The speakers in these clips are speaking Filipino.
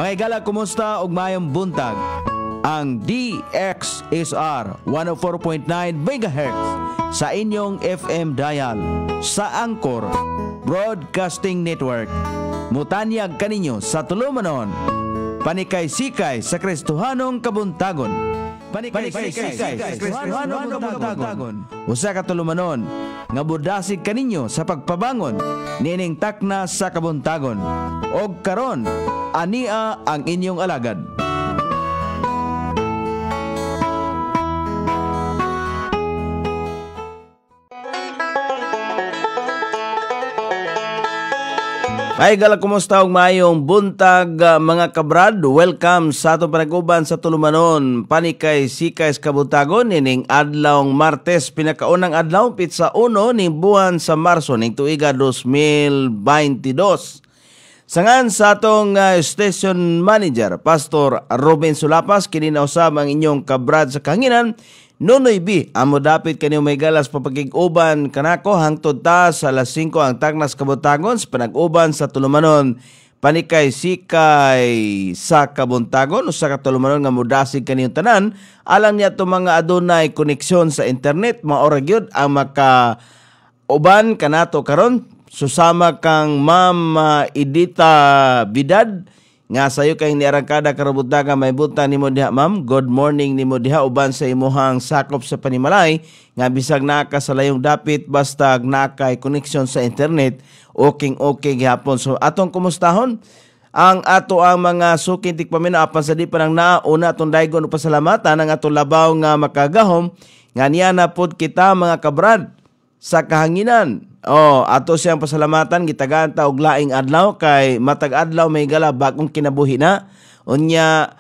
Mga igala, kumusta ug mayong buntag? Ang DXSR 104.9 MHz sa inyong FM dial sa Angkor Broadcasting Network. Mutanyag kaninyo sa tulumanon, panikay-sikay sa Kristohanong kabuntagon. Panikay-sikay sa Kristohanong kabuntagon. Usa ka tulumanon, nga budasig kaninyo sa pagpabangon nining takna sa kabuntagon. Og karon, ania ang inyong alagad. Ay gala, kumusta og mayong buntag mga kabrad? Welcome sa atong panag-uban sa tulumanon, panikay-sikay sa kabuntagon nining adlawng Martes, pinakaunang adlaw pitsa 1 ning buwan sa Marso ning tuiga 2022. Sangan sa atong station manager, Pastor Ruben Sulapas, kini na usab ang inyong kabrad sa kahanginan, Nunoy B. Amo dapit kaniyong may galas papakig-uban kanako hangtod ta sa alas 5 ang tagnas kabuntagon sa panag-uban sa tulumanon, panikay-sikay sa kabuntagon. Usa ka tulumanon nga mudasig kaniyong tanan alang niya to mga adunay koneksyon sa internet, maora gyud ang maka-uban kanato karon. Susama kang Ma'am Edita Bidad nga sayo kay niarangkada karabutaga may bunta nimo diha, ma'am. Good morning nimo diha uban sa imuhang sakop sa panimalay nga bisag naa ka sa layong dapit basta naa kay koneksyon sa internet, okay gihapon. So atong kumustahon ang ato ang mga sukin tikpamina apan sa di pa nang nauna atong daygon og pasalamatan ang atong labaw nga makagahom nga niya na pod kita mga kabrad sa kahanginan. Ato siyang pasalamatan, gitagaan ta og laing adlaw kay matag adlaw may gala bagong kinabuhi na. Unya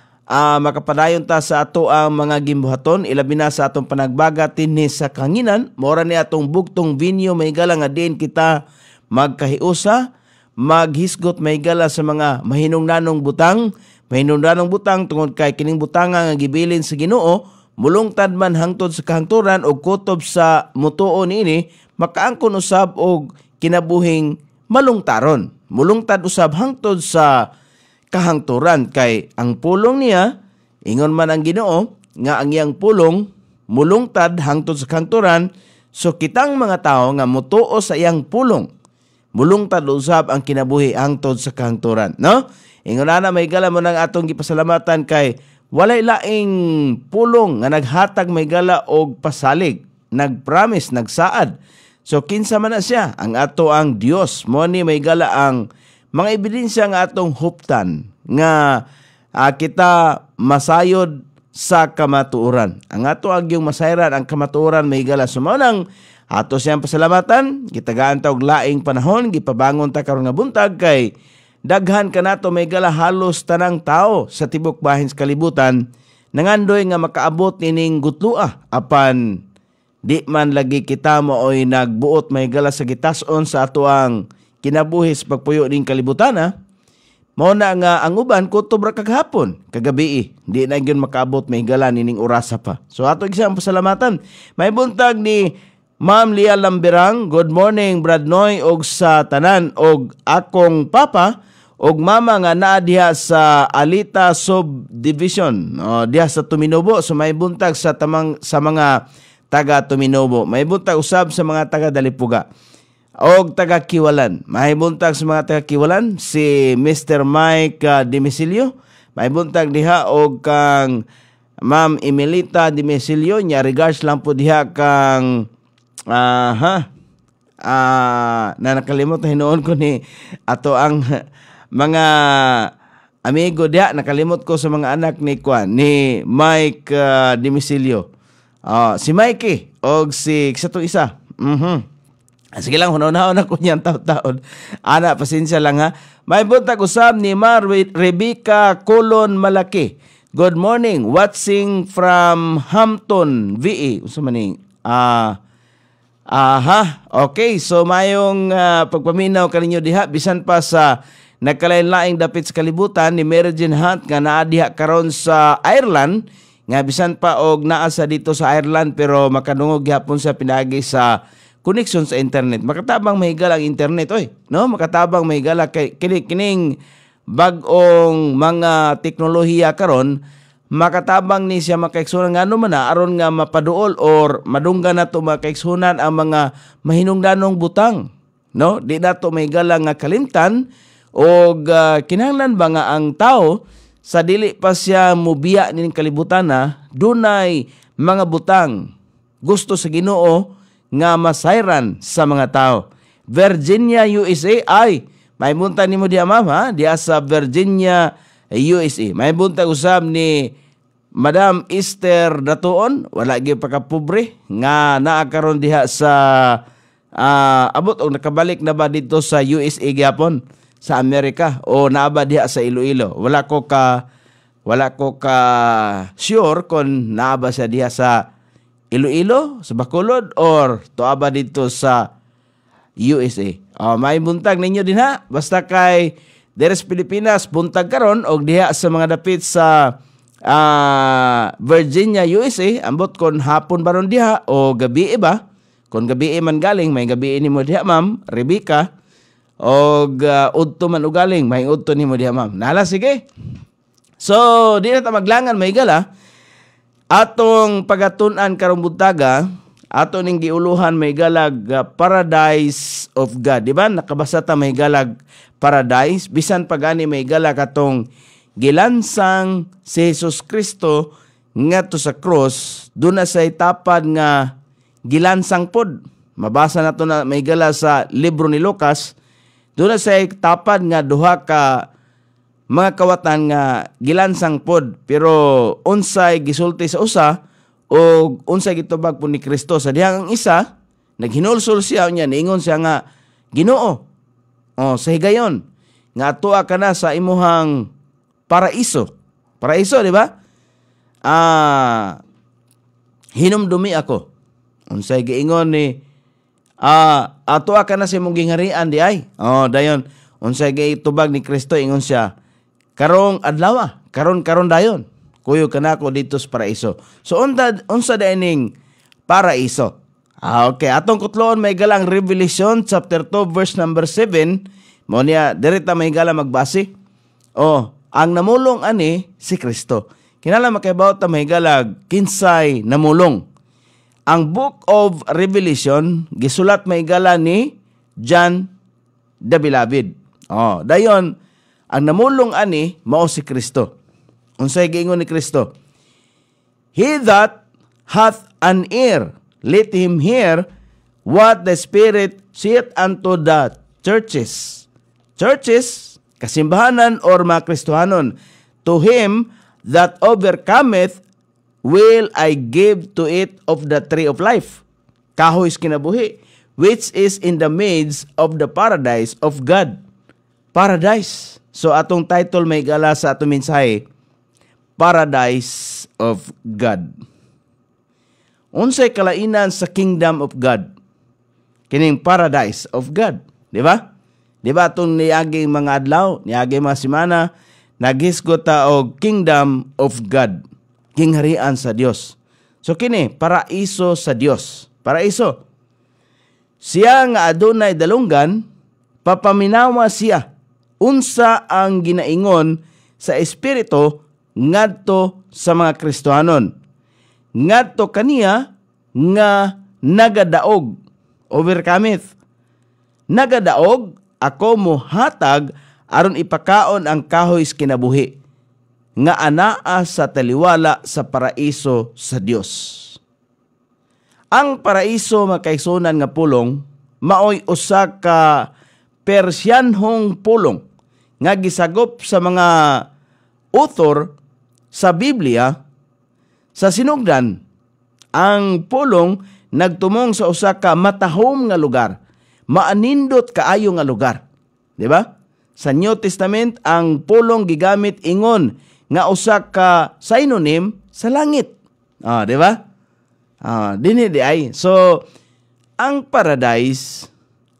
makapadayon ta sa ato ang mga gimbuhaton, ilabi na sa atong panagbaga tinhi sa kahanginan. Mora ni atong bugtong binyo may gala nga din kita magkahiusa, maghisgot may gala sa mga mahinungdanong butang. Mahinungdanong butang tungod kay kining butanga nga gibilin sa Ginoo, mulungtad man hangtod sa kahangturan o kutob sa mutuo niini, makaangkon usab og kinabuhing malungtaron. Mulungtad usab hangtod sa kahangturan kay ang pulong niya, ingon man ang Ginoo nga ang iyang pulong mulungtad hangtod sa kahangturan. So kitang mga tao nga mutuo sa iyang pulong, mulungtad usab ang kinabuhi hangtod sa kahangturan, no? Ingon na may gala mo nang atong gipasalamatan kay walay laing pulong nga naghatag may gala og pasalig, nagpromise, nagsaad. So kinsa man na siya, ang ato ang Dios. Mo ni may gala ang mga ebidensya nga atong huptan nga kita masayod sa kamatuoran. Ang ato agyong masayran ang kamatuoran may gala. Sumanang ato siyang pasalamatan, gitagaan ta og laing panahon, gipabangon ta karon nga buntag kay daghan kanato may gala halos tanang tao sa tibok bahin sa kalibutan nangandoy nga makaabot nining gutlua apan di man lagi kita mooy nagbuot may gala sa gitas-on sa ato ang kinabuhis pagpuyo ning kalibutan. Mao na nga ang uban kutob ra kaghapon kagabi, di na gyud makaabot may gala nining orasa pa. So ato isang pasalamatan. May buntag ni Ma'am Lia Lambirang. Good morning Brad Noy og sa tanan og akong papa og mama nga naa diha sa Alita Subdivision, diha sa Tuminobo. So may buntag sa mga taga Tuminobo. May buntag usab sa mga taga Dalipuga og taga Kiwalan. May buntag sa mga taga Kiwalan si Mr. Mike Dimisilio. May buntag diha og kang Ma'am Emilita Dimisilio. Nya regards lang po diha kang na nakalimot na hinuon ko ni ato ang mga amigo diha, nakalimot ko sa mga anak ni Mike Dimisilio. Si Mikey og si sa to isa. Sige lang, hunaw-hunaw na ko niyan taon-taon. Ana, pasensya lang ha. May buntag usab ni Mar Rebecca Colon Malaki. Good morning, watching from Hampton, VA. Unsa man ni? Okay, so mayong pagpaminaw kaninyo diha bisan pa sa nagkalain-laing dapit sa kalibutan ni Mary Jane Hunt nga naa diha karon sa Ireland, nga bisan pa og naa sa dito sa Ireland pero makadungog gyapon sa pinagi sa connection sa internet. Makatabang mahigala ang internet, no? Makatabang mahigala kay kining bag-ong mga teknolohiya karon, makatabang ni siya makaigsunan nga man na aron nga mapaduol or madunggan nato makaigsunan ang mga mahinungdanong butang, no? Di nato may galang nga kalimtan og kinahanglan ba nga ang tao sa dili pa siya mubiya ning kalibutan na dunay mga butang gusto sa Ginoo nga masayran sa mga tao. Virginia, USA, ay may buntag nimo diha ma'am ha, diha sa Virginia, USA. May buntag usab ni Madam Esther Datuon, wala gyud pagkapobre nga naa karon diha sa abot og nakabalik na ba dito sa USA gyapon sa Amerika o naaba diha sa Iloilo. Wala ko ka sure kung naaba siya diha sa Iloilo, sa Bacolod, or tuaba dito sa USA. May buntag ninyo din ha. Basta kay Deres Pilipinas, buntag karon og diha sa mga dapit sa Virginia, USA, ambot kon hapon baron diha o gabi ba? Kung gabi man galing, may gabi nimo diha ma'am, Rebecca, og udto man ugaling, may udto nimo diha ma'am. Nala sige. So, di na ta maglangan may gala. Atong pagatun-an karong buntaga, ato ning giuluhan may galag Paradise of God. Di ba? Nakabasa ta may galag Paradise. Bisan pagani may galag atong gilansang si Jesus Kristo ngadto sa cross, doon na say tapad nga gilansang pod. Mabasa na to na may gala sa libro ni Lucas. Doon na say tapad nga duha ka mga kawatan nga gilansang pod, pero unsay gisulti sa usa o unsay gitubag po ni Kristo. Sa dihang ang isa naghinulsol siya niya, niingon siya nga Ginoo, sa higayon nga atoa ka na sa imuhang paraiso, di ba? Hinumdumi ako. Unsay giingon ni atoa ka na sa imong gingharian di ay. Dayon unsay gitubag ni Kristo, ingon siya, karong adlaw, karon dayon, kuyo kanako dito sa paraiso. So unsa dining paraiso? Okay, atong kutloon may galang Revelation chapter 2 verse number 7. Mo niya direta may gala magbase. Ang namulong ani si Kristo. Kinala makibaw ta may galag kinsay namulong. Ang Book of Revelation gisulat may gala ni John the Beloved. Dayon ang namulong ani mao si Kristo. Unsay giingon ni Kristo? He that hath an ear, let him hear what the Spirit saith unto the churches. Churches, kasimbahanan or mga Kristohanon. To him that overcometh will I give to it of the tree of life. Kahoy kinabuhi, which is in the midst of the paradise of God. Paradise. So atong title may gala sa atong mensahe, Paradise of God. Unsay kalainan sa Kingdom of God? Kining Paradise of God, di ba? Di ba atong niaging mga adlaw, niaging mga semana, naghisgot ta og Kingdom of God, kingharian sa Dios. So kini paraiso sa Dios. Paraiso. Siya nga adunay dalunggan, papaminawa siya unsa ang ginaingon sa Espiritu ngadto sa mga Kristohanon. Ngadto kaniya nga nagadaog, overcometh. Nagadaog, ako mohatag aron ipakaon ang kahoy kinabuhi nga anaa sa taliwala sa paraiso sa Dios. Ang paraiso makaigsunan nga pulong maoy usa ka Persyanhong pulong nga gisagop sa mga author sa Biblia. Sa sinugdan, ang pulong nagtumong sa usa ka matahom nga lugar, maanindot kaayo nga lugar, di ba? Sa New Testament, ang pulong gigamit ingon nga usa ka synonym sa langit, di ba? Dinhi di ay. So ang paradise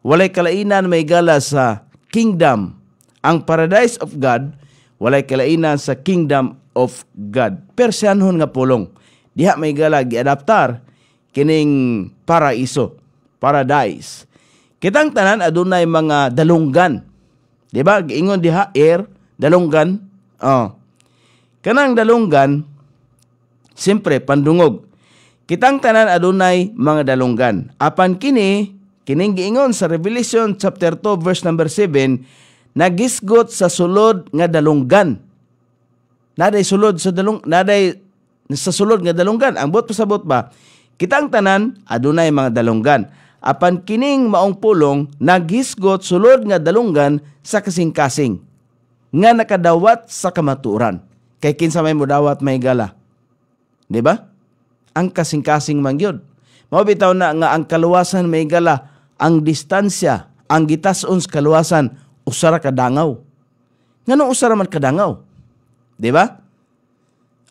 walay kalainan may gala sa kingdom. Ang Paradise of God, walay kalainan sa Kingdom of God. Persyanhon nga pulong. Diha may gala giadaptar kining paraiso, paradise. Kitang tanan adunay mga dalunggan. Di ba? Giingon diha air, Dalunggan. Oh. Kanang dalunggan, siyempre pandungog. Kitang tanan adunay mga dalunggan. Apan kini, kining giingon sa Revelation chapter 2 verse number 7, nagisgot sa sulod nga dalunggan. Naday sulod sa sulod nga dalunggan. Ang bot pasabot ba? Kitang tanan adunay mga dalunggan. Apan kining maong pulong nagisgot sulod nga dalunggan sa kasing-kasing nga nakadawat sa kamaturan. Kay kinsa may modawat may gala. Di ba? Ang kasing-kasing mangyod. Mao bitaw na nga ang kaluwasan may gala, ang distansya, ang gitas-on sa kaluwasan usara ka dangaw. Nganong usara man ka dangaw? Di ba?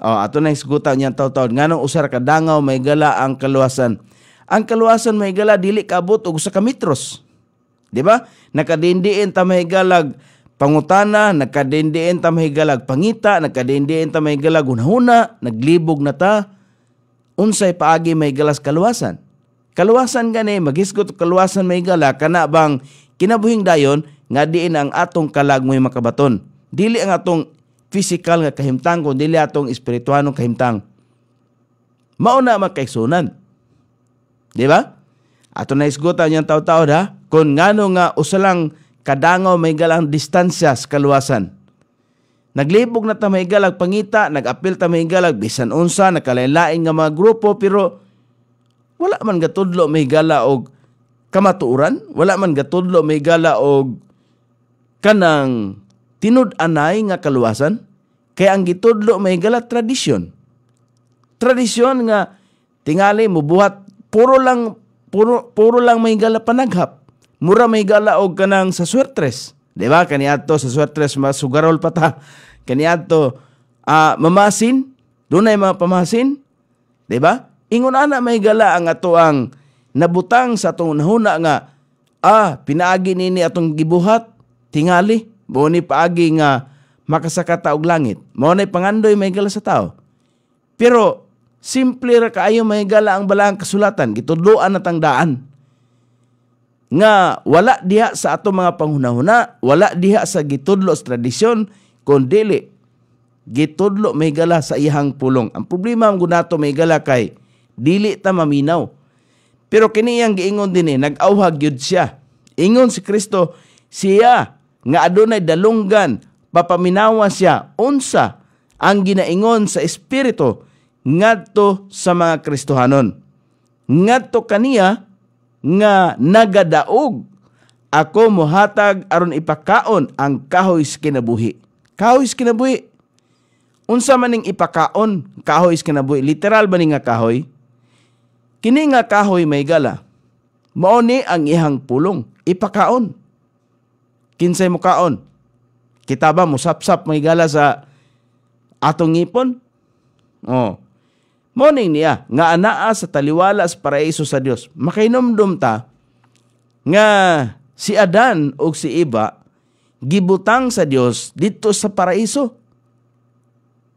Oh, ato na isgutan niyan taw-taw. Nganong usara ka dangaw may gala ang kaluwasan? Ang kaluwasan may gala dili kaabot og usa ka metros. Di ba? Nakadindiin ta may galag pangutana, nakadindiin ta may galag pangita, nakadindiin ta may galag hunahuna, naglibog na ta. Unsay paagi may galas kaluwasan. Kaluwasan gani magisgot kaluwasan may gala kana bang kinabuhing dayon nga diin ang atong kalag mo'y makabaton. Dili ang atong physical nga kahimtang kundi dili atong espirituanong kahimtang. Mao na makaigsunan. Di ba? Ato na isgutan yang taw-taw ha kung ngano nga usalang kadangaw may galang distansya sa kaluwasan. Naglibog na ta may galag pangita, nag-apil ta may galag bisan unsa, nakalain-lain nga mga grupo, pero wala man gatudlo may gala og kamatuuran, wala man gatudlo may gala og kanang tinud-anay nga kaluwasan. Kaya ang gitudlo may gala tradisyon. Tradisyon nga tingali mo buhat puro lang may gala panaghap. Mura may gala og kanang sa swertres. Di ba? Kaniadto sa swertres masugarol pa ta. Kaniadto mamasin. Doon ay mga pamasin. Di ba? Ingon ana may gala ang ato ang nabutang sa atong nahuna nga pinaagi nini atong gibuhat tingali. Buo ni paagi nga makasakata og langit. Mao nay pangandoy may gala sa tao. Pero simple ra kaayo may gala ang balang kasulatan. Gitudloan na tangdaan. Nga wala diha sa ato mga panghunahuna, wala diha sa gitudlo sa tradisyon, kundi gitudlo may gala sa iyang pulong. Ang problema ang gunato may gala kay dili ta maminaw. Pero kini iyang giingon din nag-awhag yun siya. Ingon si Kristo, siya nga adunay dalunggan, papaminawa siya, unsa ang ginaingon sa Espiritu ngadto sa mga Kristohanon. Ngadto kaniya nga nagadaog ako mohatag aron ipakaon ang kahoy sa kinabuhi. Kahoy sa kinabuhi. Unsa man ning ipakaon kahoy sa kinabuhi? Literal ba ni nga kahoy? Kini nga kahoy may gala. Mao ni ang ihang pulong. Ipakaon. Kinsay mo kaon? Kita ba mo sapsap may gala sa atong ngipon? Oh. Morning niya, nga anaa sa taliwala sa paraiso sa Dios. Makainomdom ta, nga si Adan o si Eva, gibutang sa Dios dito sa paraiso.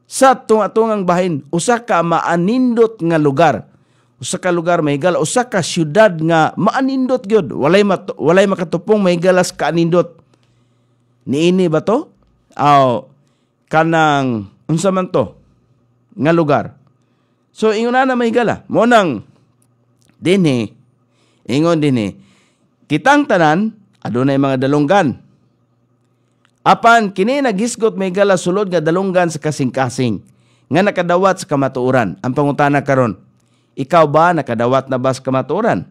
Sa tunga-tungang bahin, usa ka maanindot nga lugar. Usa ka lugar may gala, usa ka syudad nga maanindot gyud. Walay makatupong may galas kaanindot. Niini ba to? Kanang, unsa man to? Nga lugar. So, ingon na may gala. Monang, ingon dinhi, kitang tanan, adunay mga dalunggan. Apan, kini nagisgot may gala sulod nga dalunggan sa kasing-kasing, nga nakadawat sa kamatuoran. Ang pangutana karon, ikaw ba nakadawat na ba sa kamatuoran?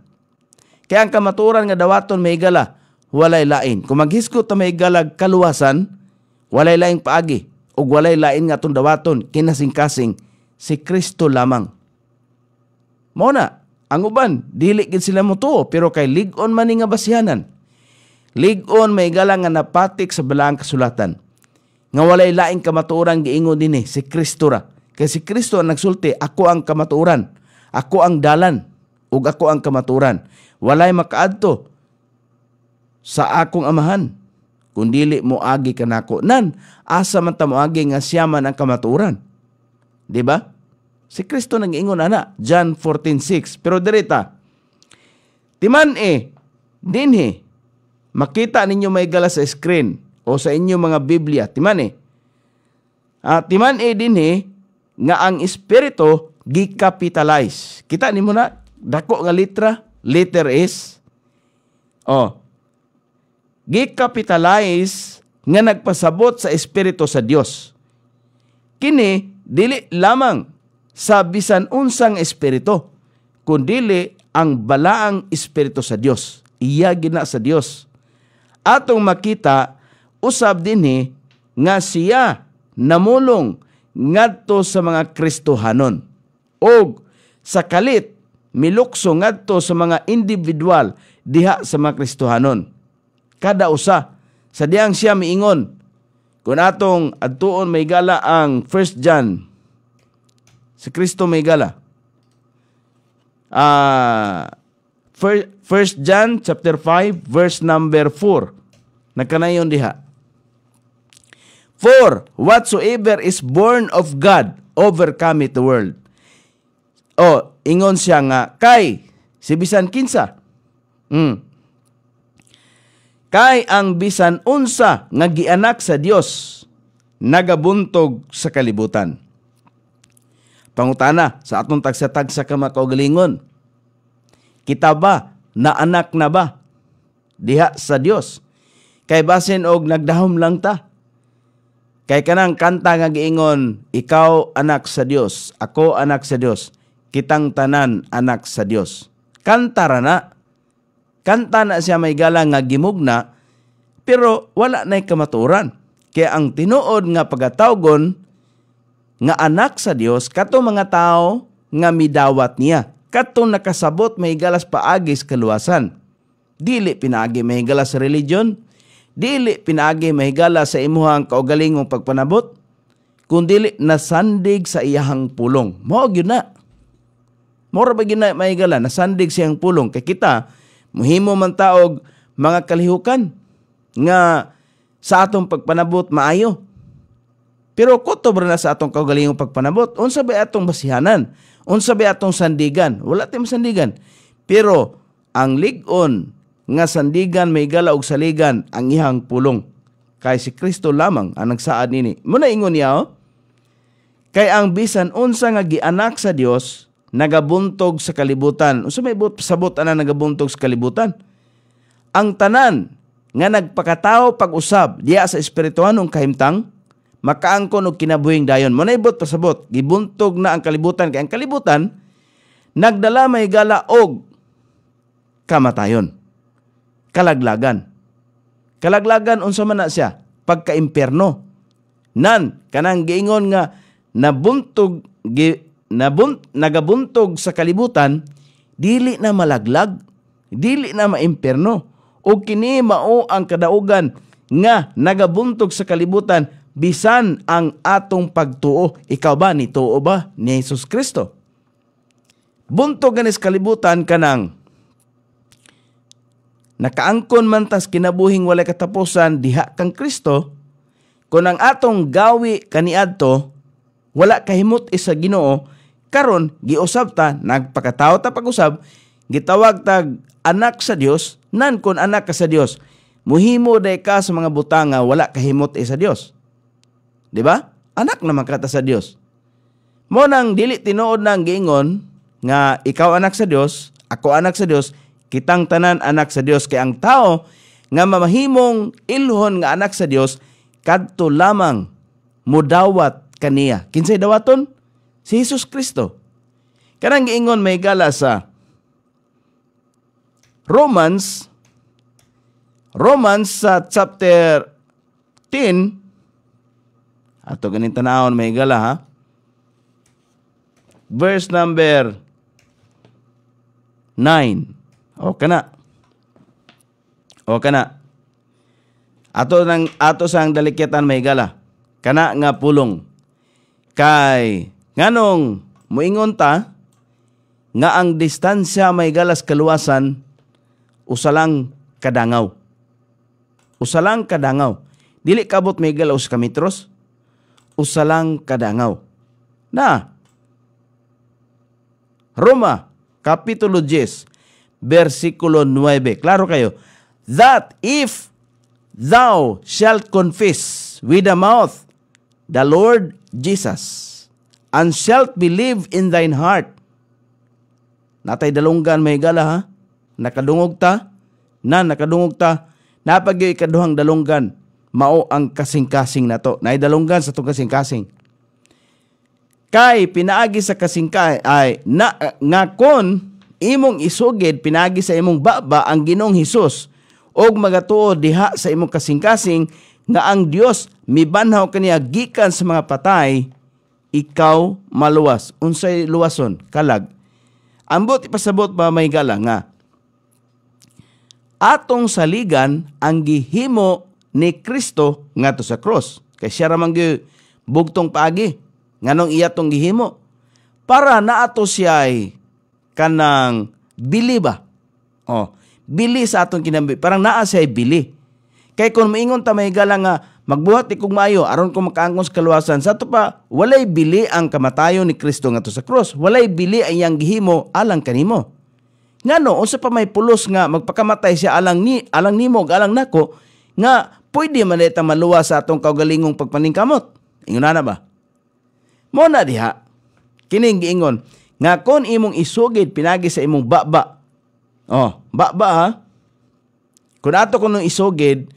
Kaya ang kamatuoran nga dawaton may gala, walay lain. Kung maghisgot na may galag kaluwasan, walay laing paagi, o walay lain nga itong dawaton, kinasing-kasing, si Kristo lamang. Muna, ang uban, dili gid sila mo to, pero kay lig-on man nga basihanan. Lig-on may galang nga napatik sa balaang kasulatan. Nga walay laing kamatuoran giingon dinhi si Kristo ra. Kay si Kristo ang nagsulti, ako ang kamatuoran, ako ang dalan, ug ako ang kamatuoran. Walay makaadto sa akong amahan, kung dili mo agi kanako. Nan, asa man ta mo agi nga siya man ang kamatuoran. Di ba? Si Kristo nag-ingon ana, John 14:6. Pero direta, timan dinhi, makita ninyo may gala sa screen. o sa inyo mga Biblia, timan timan din nga ang espiritu gikapitalize. Kita ni mo na, dako nga letter S. Gikapitalize nga nagpasabot sa espiritu sa Dios. Kini dili lamang sa bisan unsang espiritu, kundili ang balaang espiritu sa Dios. Iya gina sa Dios. Atong makita usab dinhi nga siya namulong ngadto sa mga Kristohanon og sa kalit milukso ngadto sa mga individual diha sa mga Kristohanon. Kada usa sa diyang siya miingon kung atong adtuon may gala ang 1 John, si Kristo may gala. 1 John chapter 5 verse number 4. Nagkanayon diha. For whatsoever is born of God overcometh the world. Ingon siya nga kay si bisan kinsa. Kay ang bisan unsa nga gianak sa Dios nagabuntog sa kalibutan. Pangutana sa atong tagsa-tagsa ka mga kaugalingon. Kita ba na anak na ba diha sa Dios? Kay basin og nagdahom lang ta. Kay kanang kanta nga giingon, ikaw anak sa Dios, ako anak sa Dios, kitang tanan anak sa Dios. Kanta ra na. Kanta na siya may galang nga gimugna, pero wala na'y kamaturan. Kaya ang tinuod nga pagatawgon nga anak sa Dios, kato mga tao nga midawat niya. Kato nakasabot may galas paagis kaluwasan. Dili pinaagi may galas sa religion, dili pinaagi may galas sa imuhang kaugalingong pagpanabot, kundili nasandig sa iyahang pulong. Mao gyud na. Mora ba gyud na may gala nasandig sa iyang pulong kay kita muhimo man taog mga kalihukan nga sa atong pagpanabot maayo. Pero kutob na sa atong kaugalingong pagpanabot. Unsa ba atong basihanan? Unsa ba atong sandigan? Wala tayong sandigan. Pero ang lig-on nga sandigan may gala og saligan ang ihang pulong. Kay si Kristo lamang ang nagsaad nini. Muna ingon niya kay ang bisan unsa nga gianak sa Dios nagabuntog sa kalibutan. Unsa may sabot ana nagabuntog sa kalibutan? Ang tanan nga nagpakatao pag-usab diya sa espirituhanong kahimtang makaangkon og kinabuhing dayon. Mo na ibot pasabot, gibuntog na ang kalibutan kay ang kalibutan nagdala may gala og kamatayon. Kalaglagan. Kalaglagan unsa man na siya? Pagka-impierno. Kanang giingon nga nagabuntog sa kalibutan, dili na malaglag, dili na maimpierno. O kini mao ang kadaugan nga nagabuntog sa kalibutan bisan ang atong pagtuo. Ikaw ba ni tuo ba ni Jesus Kristo? Buntog ganis kalibutan kanang nakaangkon man tas kinabuhing walay katapusan diha kang Kristo. Kung ang atong gawi kaniadto wala kahimot isa Ginoo, karon giusab ta nagpakatawo ta pag-usab, gitawag tag anak sa Dios. Kun anak ka sa Dios, muhimo day ka sa mga butanga wala kahimot sa Dios. Di ba? Anak naman ka ta sa Dios. Mo nang dili tinuod nang giingon nga ikaw anak sa Dios, ako anak sa Dios, kitang tanan anak sa Dios. Kay ang tao nga mamahimong ilhon nga anak sa Dios, kadto lamang mudawat kaniya. Kinsay dawaton? Si Jesus Kristo. Kanang giingon may gala sa Romans sa chapter 10, ato ganin tanawon may gala ha. Verse number 9. O kana. Ato sang dalikyatan may gala. Kana nga pulong. Kay nganong muingon ta nga ang distansya may galas kaluwasan usalang kadangaw. Usalang kadangaw. Dili kabot may galaw sa kametros. Usalang kadangaw. Na. Roma, Kapitulo 10, versikulo 9. Klaro kayo. That if thou shalt confess with the mouth the Lord Jesus, and shalt believe in thine heart. Natay dalunggan may gala ha. Nakadungog ta. Napagyo ikaduhang dalunggan. Mao ang kasing-kasing na to. Naidalunggan sa itong kasing-kasing. Kay pinaagi sa kasing-kasing ay nga kon imong isugid pinaagi sa imong baba ang Ginoong Hesus og magatuo diha sa imong kasing-kasing nga ang Dios mibanhaw kaniya gikan sa mga patay, ikaw maluwas. Unsay luwason? Kalag. Ambot ipasabot pa may gala nga atong saligan ang gihimo ni Kristo ngadto sa cross. Kay siya ra man gyud bugtong paagi nganong iya tong gihimo para naato siya ay kanang bili ba? Bili sa atong kinambi. Parang naa siya bili. Kay kung maingon ta may gala nga magbuhat ikong maayo aron ko makaangkon sa kaluwasan, sa to pa walay bili ang kamatayon ni Kristo ngadto sa cross. Walay bili ang iyang gihimo alang kanimo. Ngano unsa pa may pulos nga magpakamatay siya alang nimo ug alang nako nga pwede man dita maluwas sa atong kaugalingong pagpaningkamot. Ingon na ba? Mo na diha. Kining giingon nga kon imong isugid pinagi sa imong baba. Baba ha. Kung ato kuno isugid,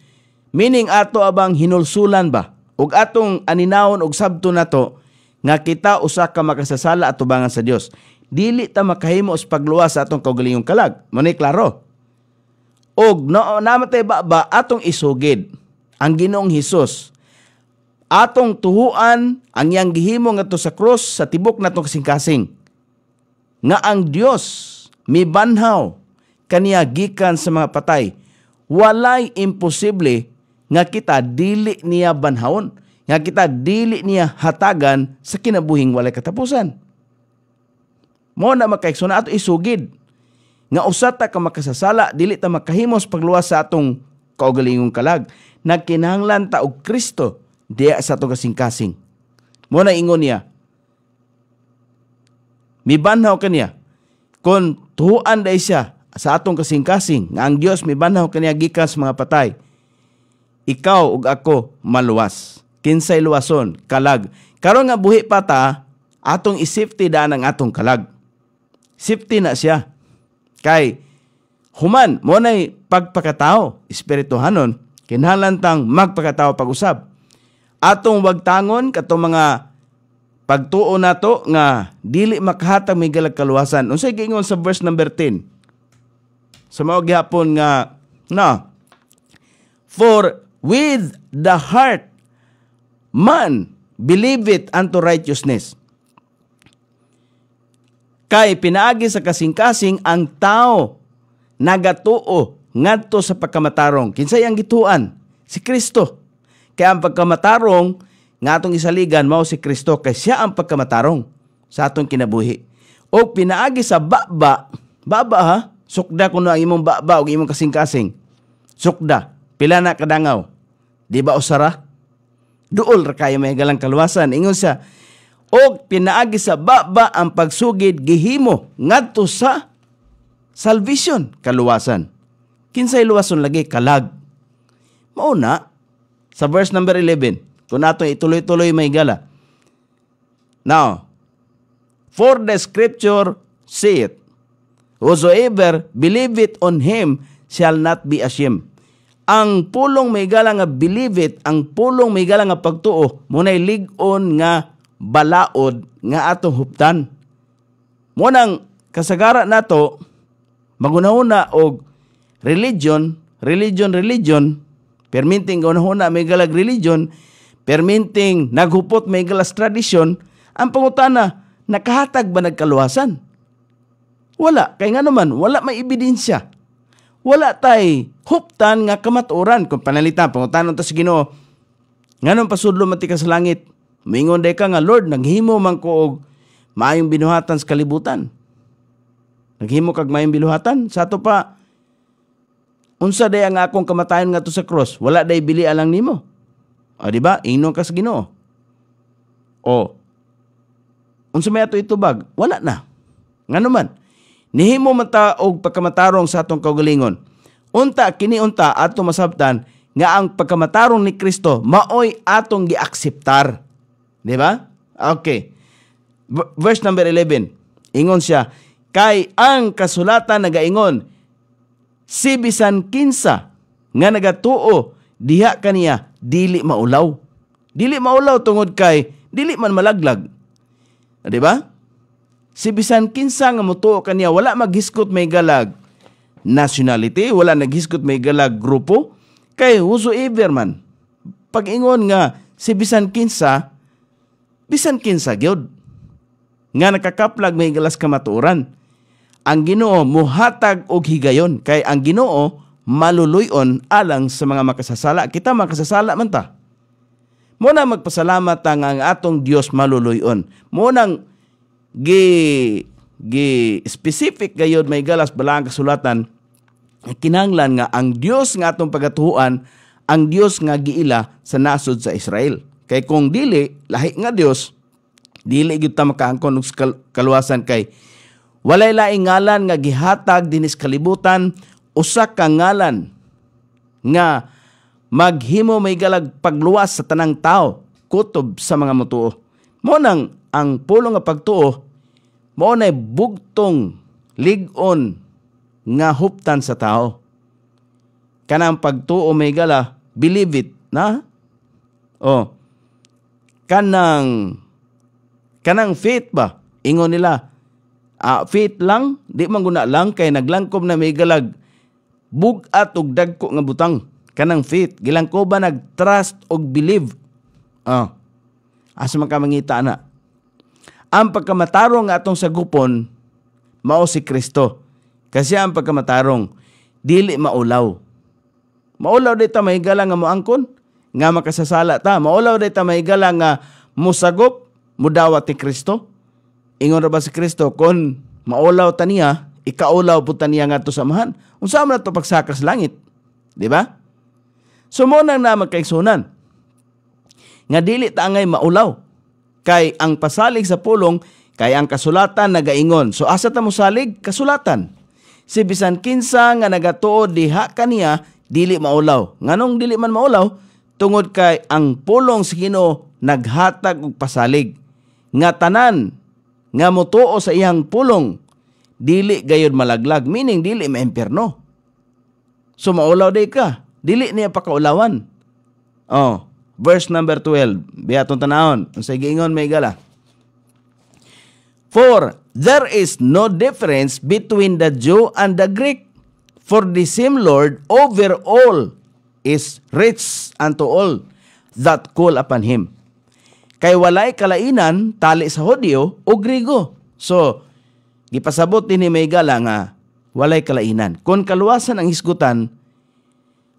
meaning ato abang hinulsulan ba? Ug atong aninawon og sabto nato nga kita usa ka makasasala atubangan sa Dios. Dili ta makahimo sa pagluwas sa atong kaugalingong kalag. Manay klaro. Og namatay baba atong isugid ang Ginoong Hesus. Atong tuhuan ang iyang gihimo ngadto sa cross sa tibok natong kasing-kasing. Nga ang Dios mibanhaw kaniya gikan sa mga patay. Walay imposible nga kita dili niya banhawon, nga kita dili niya hatagan sa kinabuhing walay katapusan. Mo na makaigsoon ato isugid nga usa ta ka makasasala dili ta makahimos pagluwas sa atong kaugalingong kalag. Nagkinahanglan ta og Kristo diya sa atong kasing-kasing. Mo na ingon niya, mibanhaw kaniya kun tuhuan day siya sa atong kasing-kasing nga ang Dios mibanhaw kaniya gikan sa mga patay. Ikaw ug ako maluwas. Kinsay luwason? Kalag. Karon nga buhi pa ta, atong isafety daan ang atong kalag. Safety na siya. Kay human mo na'y pagpakatao, espirituhanon, kinahanglan tang magpakatao pag-usab. Atong wagtangon katong mga pagtuo nato nga dili makahatag may galag kaluwasan. Unsay giingon sa verse number 10? Sa mao gihapon nga for with the heart man believeth unto righteousness. Kay pinaagi sa kasing-kasing ang tao nagatuo ngadto sa pagkamatarong. Kinsay ang gituan? Si Kristo. Kaya ang pagkamatarong nga atong isaligan mao si Kristo, kay siya ang pagkamatarong sa atong kinabuhi. O pinaagi sa baba ha, sukda kuno ang imong baba o imong kasing-kasing. Sukda, pila na kadangaw. Di ba usara? Duol ra kayo may galang kaluwasan. Ingon siya, o pinaagi sa baba ang pagsugid gihimo ngadto sa salvation, kaluwasan. Kinsay luwason lagi? Kalag. Mauna, sa verse number 11, kung nato ituloy-tuloy may gala. Now, for the scripture saith, whosoever believeth on him shall not be ashamed. Ang pulong may gala nga believeth, ang pulong may gala nga pagtuo, muna'y lig-on nga balaod nga atong huptan. Munang kasagara nato, magunahuna og religion, perminting gunahuna may galag religion, perminting naghupot may galas tradisyon, ang pangutana, nakahatag ba nagkaluwasan? Wala. Kaya nga naman, wala may ebidensya. Wala tay huptan nga kamatuoran. Kung panalitan, pangutanon ta sa Ginoo, nganon pasudlo man ti ka sa langit, mingon day ka nga, Lord, naghimo man ko og maayong binuhatan sa kalibutan. Naghimo kag maayong binuhatan? Sa ato pa, unsa day ang akong kamatayon nga to sa cross? Wala day bili alang nimo. O di ba? Ingnon ka sa Ginoo. O unsa may ato itubag? Wala na. Ngano man? Nihimo man ta og pagkamatarong sa atong kaugalingon. Unta kini unta ato masabtan nga ang pagkamatarong ni Kristo maoy atong giakseptar. Di ba? Okay. Verse number 11. Ingon siya, kay ang kasulatan nagaingon, si bisan kinsa nga nagatuo diha kaniya dili maulaw. Dili maulaw tungod kay dili man malaglag. Di ba? Si bisan kinsa nga motuo kaniya wala maghiskot may galag nationality, wala naghiskot may galag grupo, kay whosoever man. Pag-ingon nga si bisan kinsa gyud nga nakakaplag may galas kamatuoran. Ang Ginoo muhatag og higayon, kay ang Ginoo maluluyon alang sa mga makasasala. Kita makasasala man ta. Muna magpasalamat ang atong Dios maluluyon. Munang specific gayod may galas balang kasulatan, kinahanglan nga ang Dios nga atong pagatuhuan, ang Dios nga giila sa nasod sa Israel. Kay kung dili lahi nga Dios, dili gyud ta makaangkon og kaluwasan, kay walay laing ngalan nga gihatag dinis kalibutan, usa ka ngalan nga maghimo may galag pagluwas sa tanang tao, kutob sa mga motuo. Mo nang ang pulong nga pagtuo mao nay bugtong lig-on nga huptan sa tao. Kanang pagtuo may gala, believe it na? Kanang faith ba? Ingon nila, faith lang, di man guna lang, kay naglangkob na may galag bugat og dagko nga butang. Kanang faith, gilangkob ba nag-trust og believe. Asa man ka mangita na. Ang pagkamatarong nga atong sagupon, mao si Kristo. Kasi ang pagkamatarong, dili maulaw. Maulaw dito may galang nga moangkon, nga makasasala ta. Maulaw dito may galang nga musagop, mudawat ni Kristo. Ingon ra ba si Kristo, kung maulaw ta niya, ikaulaw po ta niya nga to samahan. Unsa man to pagsakas langit? Di ba? So mo nang na magkaigsunan. Nga dili ta angay maulaw. Kay ang pasalig sa pulong, kay ang kasulatan nagaingon. So asa ta mo salig? Kasulatan. Si bisan kinsa nga nagatuo diha kaniya, dili maulaw. Nganong dili man maulaw? Tungod kay ang pulong sa Ginoo naghatag og pasalig. Nga tanan nga motuo sa iyang pulong, dili gayud malaglag, meaning dili maimperno. So maulaw day ka, dili niya pakaulawan. Verse number 12, biatong tanahon, unsay giingon may gala. For there is no difference between the Jew and the Greek, for the same Lord over all is rich unto all that call upon Him. Kay walay kalainan tali sa Hudiyo o Grigo. So, gipasabot din ni may gala nga walay kalainan. Kung kaluwasan ang hisgutan,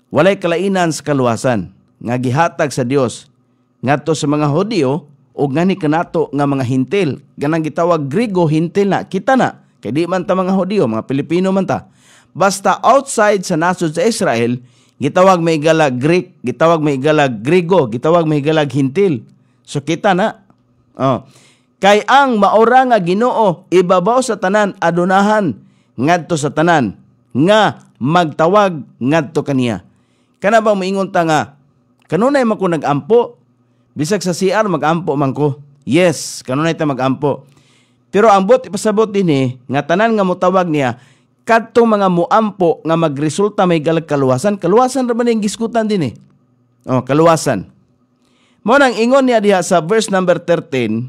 walay kalainan sa kaluwasan nga gihatag sa Dios ngadto sa mga Hudiyo o ngani kanato nga mga hintil. Ganang gitawag Grigo, hintil na. Kita na. Kay di man ta mga Hudiyo, mga Pilipino man ta. Basta outside sa nasod sa Israel, gitawag may galag Greek, gitawag may galag Grigo, gitawag may galag hintil. So kita na. Kay ang maura nga Ginoo ibabaw sa tanan adunahan ngadto sa tanan nga magtawag ngadto kaniya. Kana bang moingon ta nga kanunay man ko nag-ampo? Bisag sa CR mag-ampo man ko. Yes, kanunay ta mag-ampo. Pero ang bot ipasabot din nga tanan nga motawag niya kadtong mga muampo nga magresulta may galag kaluwasan. Kaluwasan ra man ning giskutan din kaluwasan. Mo nang ingon niya diha sa verse number 13.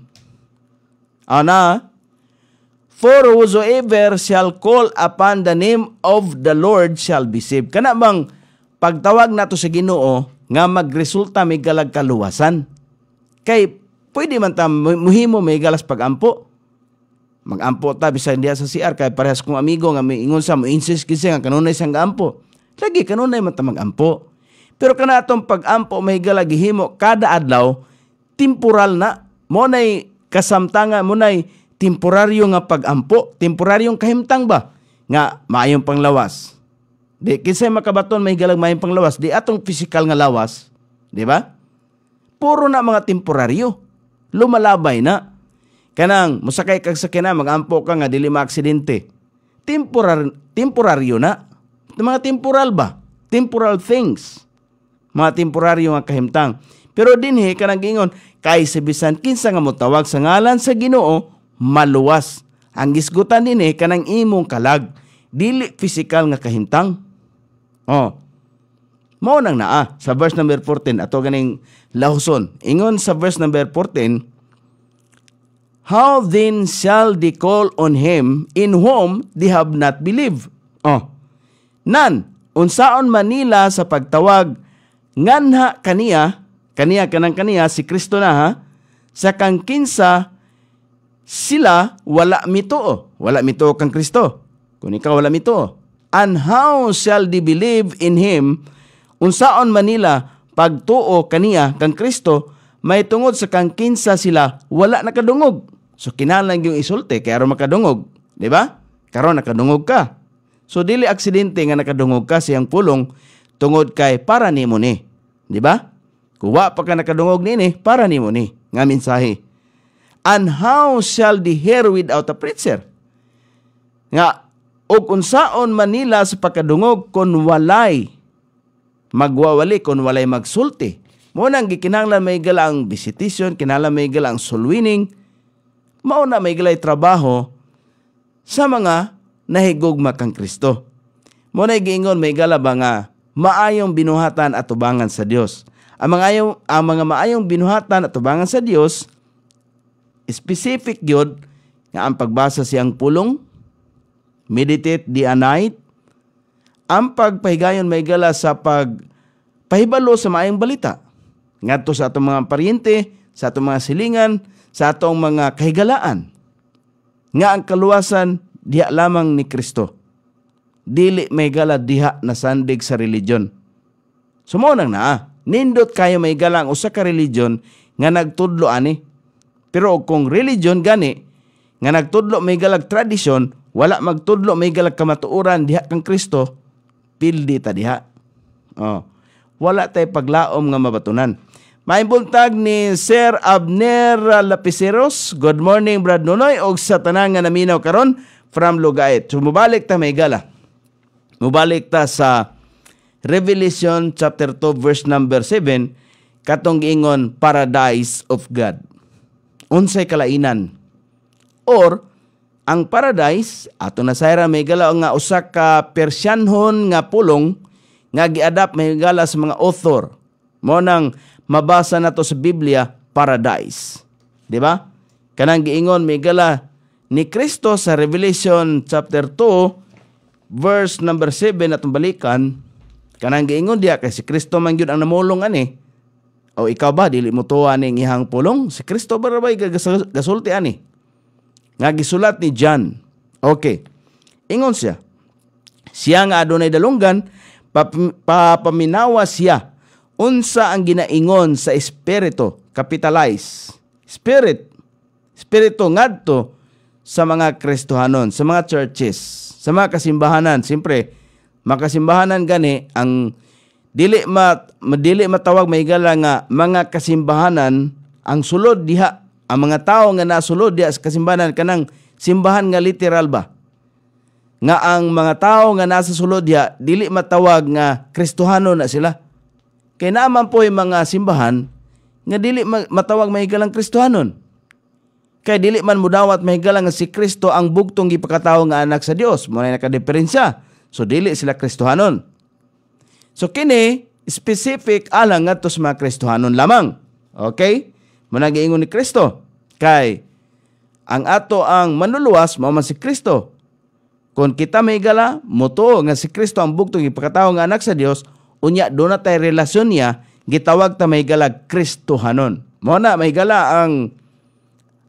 For whosoever shall call upon the name of the Lord shall be saved. Kana bang pagtawag nato sa Ginoo nga magresulta may galag kaluwasan? Kay pwede man ta muhimo may galas pagampo. Magampo ta bisan diha sa CR kay parehas kong amigo nga may ingon sa mo insist kasi nga kanunay sang gampo. Lagi kanunay man ta magampo. Pero kana atong pag-ampo may galag gihimo kada adlaw temporal na. Mo nay kasamtangan, mo nay temporaryo nga pag-ampo, temporaryong kahimtang ba nga maayong panglawas. Di kinsay makabaton may galag maayong panglawas, di atong physical nga lawas, di ba? Puro na mga temporaryo. Lumalabay na. Kanang musakay kag sakyanan mag-ampo ka nga dili maaksidente. Temporaryo na. Mga temporal ba? Temporal things. mga temporaryo nga kahimtang. Pero dinhi kanang giingon, kay sa bisan kinsa nga motawag sa ngalan sa Ginoo maluwas. Ang gisgutan dinhi kanang imong kalag, dili physical nga kahimtang. Mao nang naa sa verse number 14 ato ganing lahuson. Ingon sa verse number 14, how then shall they call on him in whom they have not believed? Nan, unsaon manila sa pagtawag nganha kaniya si Kristo na ha, sa kang kinsa sila wala mituo. Wala mituo kang Kristo. Kung ikaw wala mituo. And how shall they believe in him? Unsaon manila pagtuo kaniya kang Kristo may tungod sa kang kinsa sila wala nakadungog. So kinahanglan yung isulti kay aron makadungog, di ba? Karon nakadungog ka. So dili aksidente nga nakadungog ka siyang pulong tungod kay para nimo ni, di ba? Kuwa pa ka nakadungog nini para nimo ni nga mensahe. And how shall they hear without a preacher? Nga og unsaon manila sa pagkadungog kun walay magwawali, kun walay magsulti. Mo nang gikinahanglan may gala ang visitation, kinahanglan may gala ang soul winning. Mao na may galay trabaho sa mga nahigugma kang Kristo. Mo na giingon may gala ba nga maayong binuhatan at tubangan sa Dios. Ang mga maayong binuhatan at tubangan sa Dios, specific gyud nga ang pagbasa siyang pulong, meditate day and night, ang pagpahigayon may gala sa pagpahibalo sa maayong balita ngadto sa atong mga paryente, sa atong mga silingan, sa atong mga kahigalaan, nga ang kaluwasan diha lamang ni Kristo. Dili may gala diha na sandig sa religion. Sumo nang naa, nindot kayo may gala ang usa ka religion nga nagtudlo ani. Pero kung religion gani nga nagtudlo may galag tradisyon, wala magtudlo may galag kamatuoran diha kang Kristo, pildi ta diha. Wala tay paglaom nga mabatunan. May buntag ni Sir Abner Lapiceros. Good morning, Brad Nonoy, og sa tanan nga naminaw karon from Lugait. So mubalik ta may gala. Mubalik ta sa Revelation chapter 2 verse number 7 katong giingon paradise of God. Unsay kalainan? Or ang paradise ato na sayra may gala nga usa ka Persyanhon nga pulong nga giadapt may gala sa mga author. Mo nang mabasa na to sa Biblia, paradise. Di ba? Kanang giingon may gala ni Kristo sa Revelation chapter 2 verse number 7 atong balikan. Kanang giingon diya kay si Kristo man gyud ang namulong ani. O ikaw ba dili mo tuwa ning ihang pulong? Si Kristo barabay gasulti ani. Nga gisulat ni John. Okay. Ingon siya. Siya nga adunay dalunggan, papaminawa siya. Unsa ang ginaingon sa espiritu, capitalize. Espiritu ngadto sa mga Kristohanon, sa mga churches, sa mga kasimbahanan. Siyempre, makasimbahanan gani ang dili matawag may gala nga mga kasimbahanan ang sulod diha. Ang mga tao nga nasulod diha sa kasimbahanan kanang simbahan nga literal ba? Nga ang mga tao nga nasa sulod diha dili matawag nga Kristohanon na sila. Kaya naman po yung mga simbahan nga dili matawag mahigalang Kristohanon. Kaya dili man mudawat mahigalang nga si Kristo ang bugtong gipakatao nga anak sa Dios. Muna nakadiferensya. So dili sila Kristohanon. So kini specific alang nga to sa mga Kristohanon lamang. Okay? Muna giingon ni Kristo. Kay ang ato ang manluluwas mao man si Kristo. Kung kita mahigala, moto nga si Kristo ang bugtong gipakatao nga anak sa Dios, unya doon na tayo relasyon niya, gitawag ta mahigalag Kristohanon. Mo na mahigala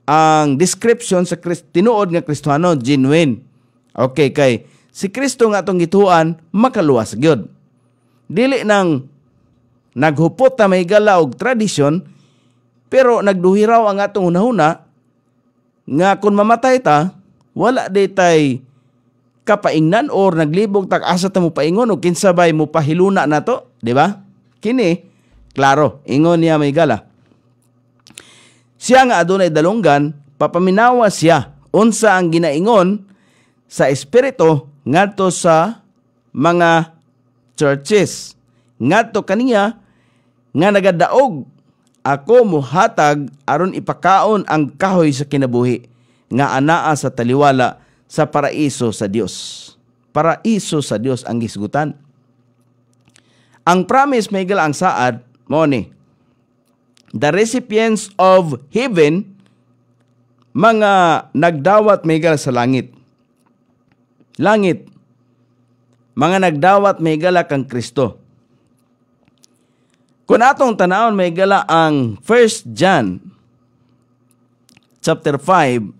ang description sa tinuod nga Kristohanon, genuine. Okay, kay si Kristo nga atong gituan, makaluwas gyud. Dili nang naghupot ta mahigala og tradisyon, pero nagduhiraw ang atong hunahuna nga kung mamatay ta, wala day tay kapaingnan or naglibog tak asa ta mo paingon o kinsabay mo pahiluna na to, di ba? Kini, klaro, ingon niya may gala. Siya nga adunay dalunggan, papaminawa siya unsa ang ginaingon sa espiritu ngadto sa mga churches. Ngadto kaniya nga nagadaog ako muhatag aron ipakaon ang kahoy sa kinabuhi nga anaa sa taliwala sa paraiso sa Dios. Paraiso sa Dios ang gisgutan. Ang promise may ang saad mo ni the recipients of heaven, mga nagdawat may sa langit. Langit. Mga nagdawat may gala kang Kristo. Kung atong tanawon may gala ang 1 John chapter 5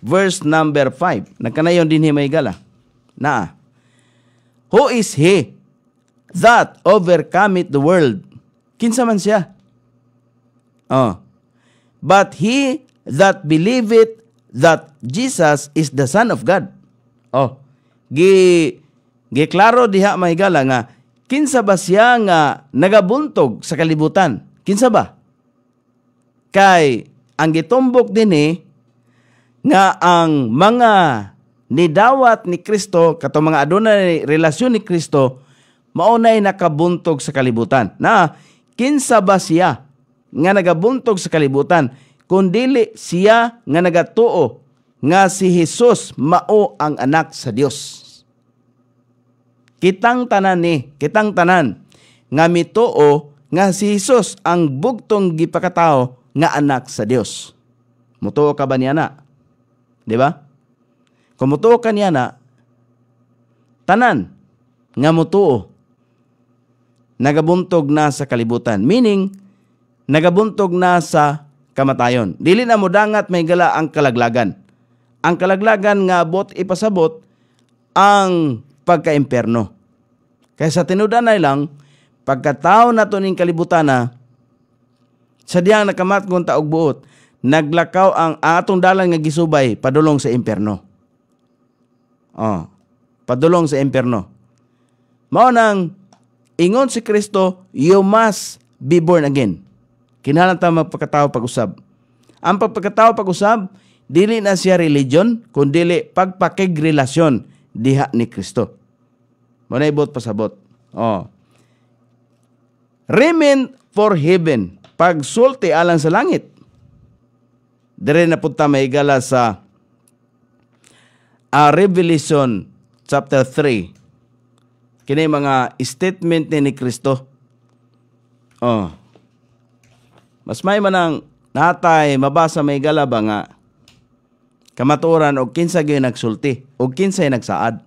verse number 5. Nagkanayon din may gala. Na, who is he that overcometh the world? Kinsa man siya? But he that believeth that Jesus is the Son of God. Giklaro diha may gala nga, kinsa ba siya nga nagabuntog sa kalibutan? Kinsa ba? Kay ang gitumbok din nga ang mga nidawat ni Kristo, katong mga adunay relasyon ni Kristo, maunay nakabuntog sa kalibutan. Na, kinsa ba siya nga nagabuntog sa kalibutan? Kundili siya nga nagatuo nga si Jesus mao ang anak sa Dios. Kitang tanan nga mituo nga si Jesus ang bugtong gipakatao nga anak sa Dios. Mutuo ka ba niya na? Di ba? Kung mutuo ka niya na, tanan nga mutuo, nagabuntog na sa kalibutan. Meaning, nagabuntog na sa kamatayon. Dili na mo dangat may gala ang kalaglagan. Ang kalaglagan nga abot ipasabot ang pagka-imperno. Kaya sa tinudan na lang, pagkatao na to ning kalibutan na, sadyang nakamatgon taog buot, naglakaw ang atong dalan nga gisubay padulong sa imperno. Padulong sa imperno. Mao nang ingon si Kristo, you must be born again. Kinahanglan ta magpakatao pag-usab. Ang pagpakatao pag-usab, dili na siya religion, kundi pagpakigrelasyon diha ni Kristo. Muna ibot pasabot. Remain for heaven. Pagsulti alang sa langit. Dire na punta may gala sa Revelation chapter 3. Kini mga statement ni Kristo. Mas may manang natay mabasa may gala ba nga kamaturan og kinsa gyud nagsulti og kinsay nagsaad.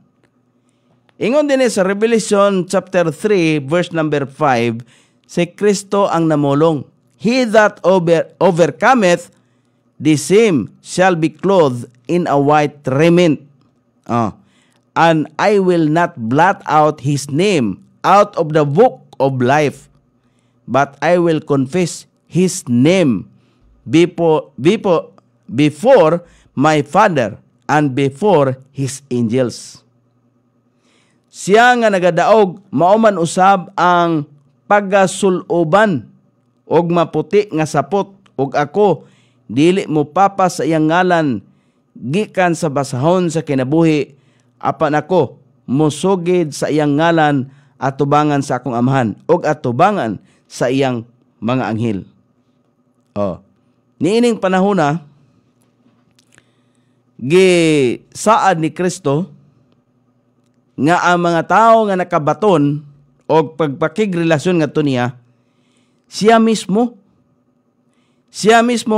Ingon din sa Revelation chapter 3 verse number 5, si Kristo ang namulong. He that overcometh, the same shall be clothed in a white raiment. And I will not blot out his name out of the book of life, but I will confess his name before my Father and before his angels. Siya nga nagadaog, mauman usab ang pagasuloban og maputi nga sapot og ako dili mo papa sa iyang ngalan gikan sa basahon sa kinabuhi, apan ako musugid sa iyang ngalan atubangan sa akong amahan og atubangan sa iyang mga anghel. Niining panahona gisaad ni Kristo nga ang mga tao nga nakabaton o pagpakigrelasyon nga to niya, siya mismo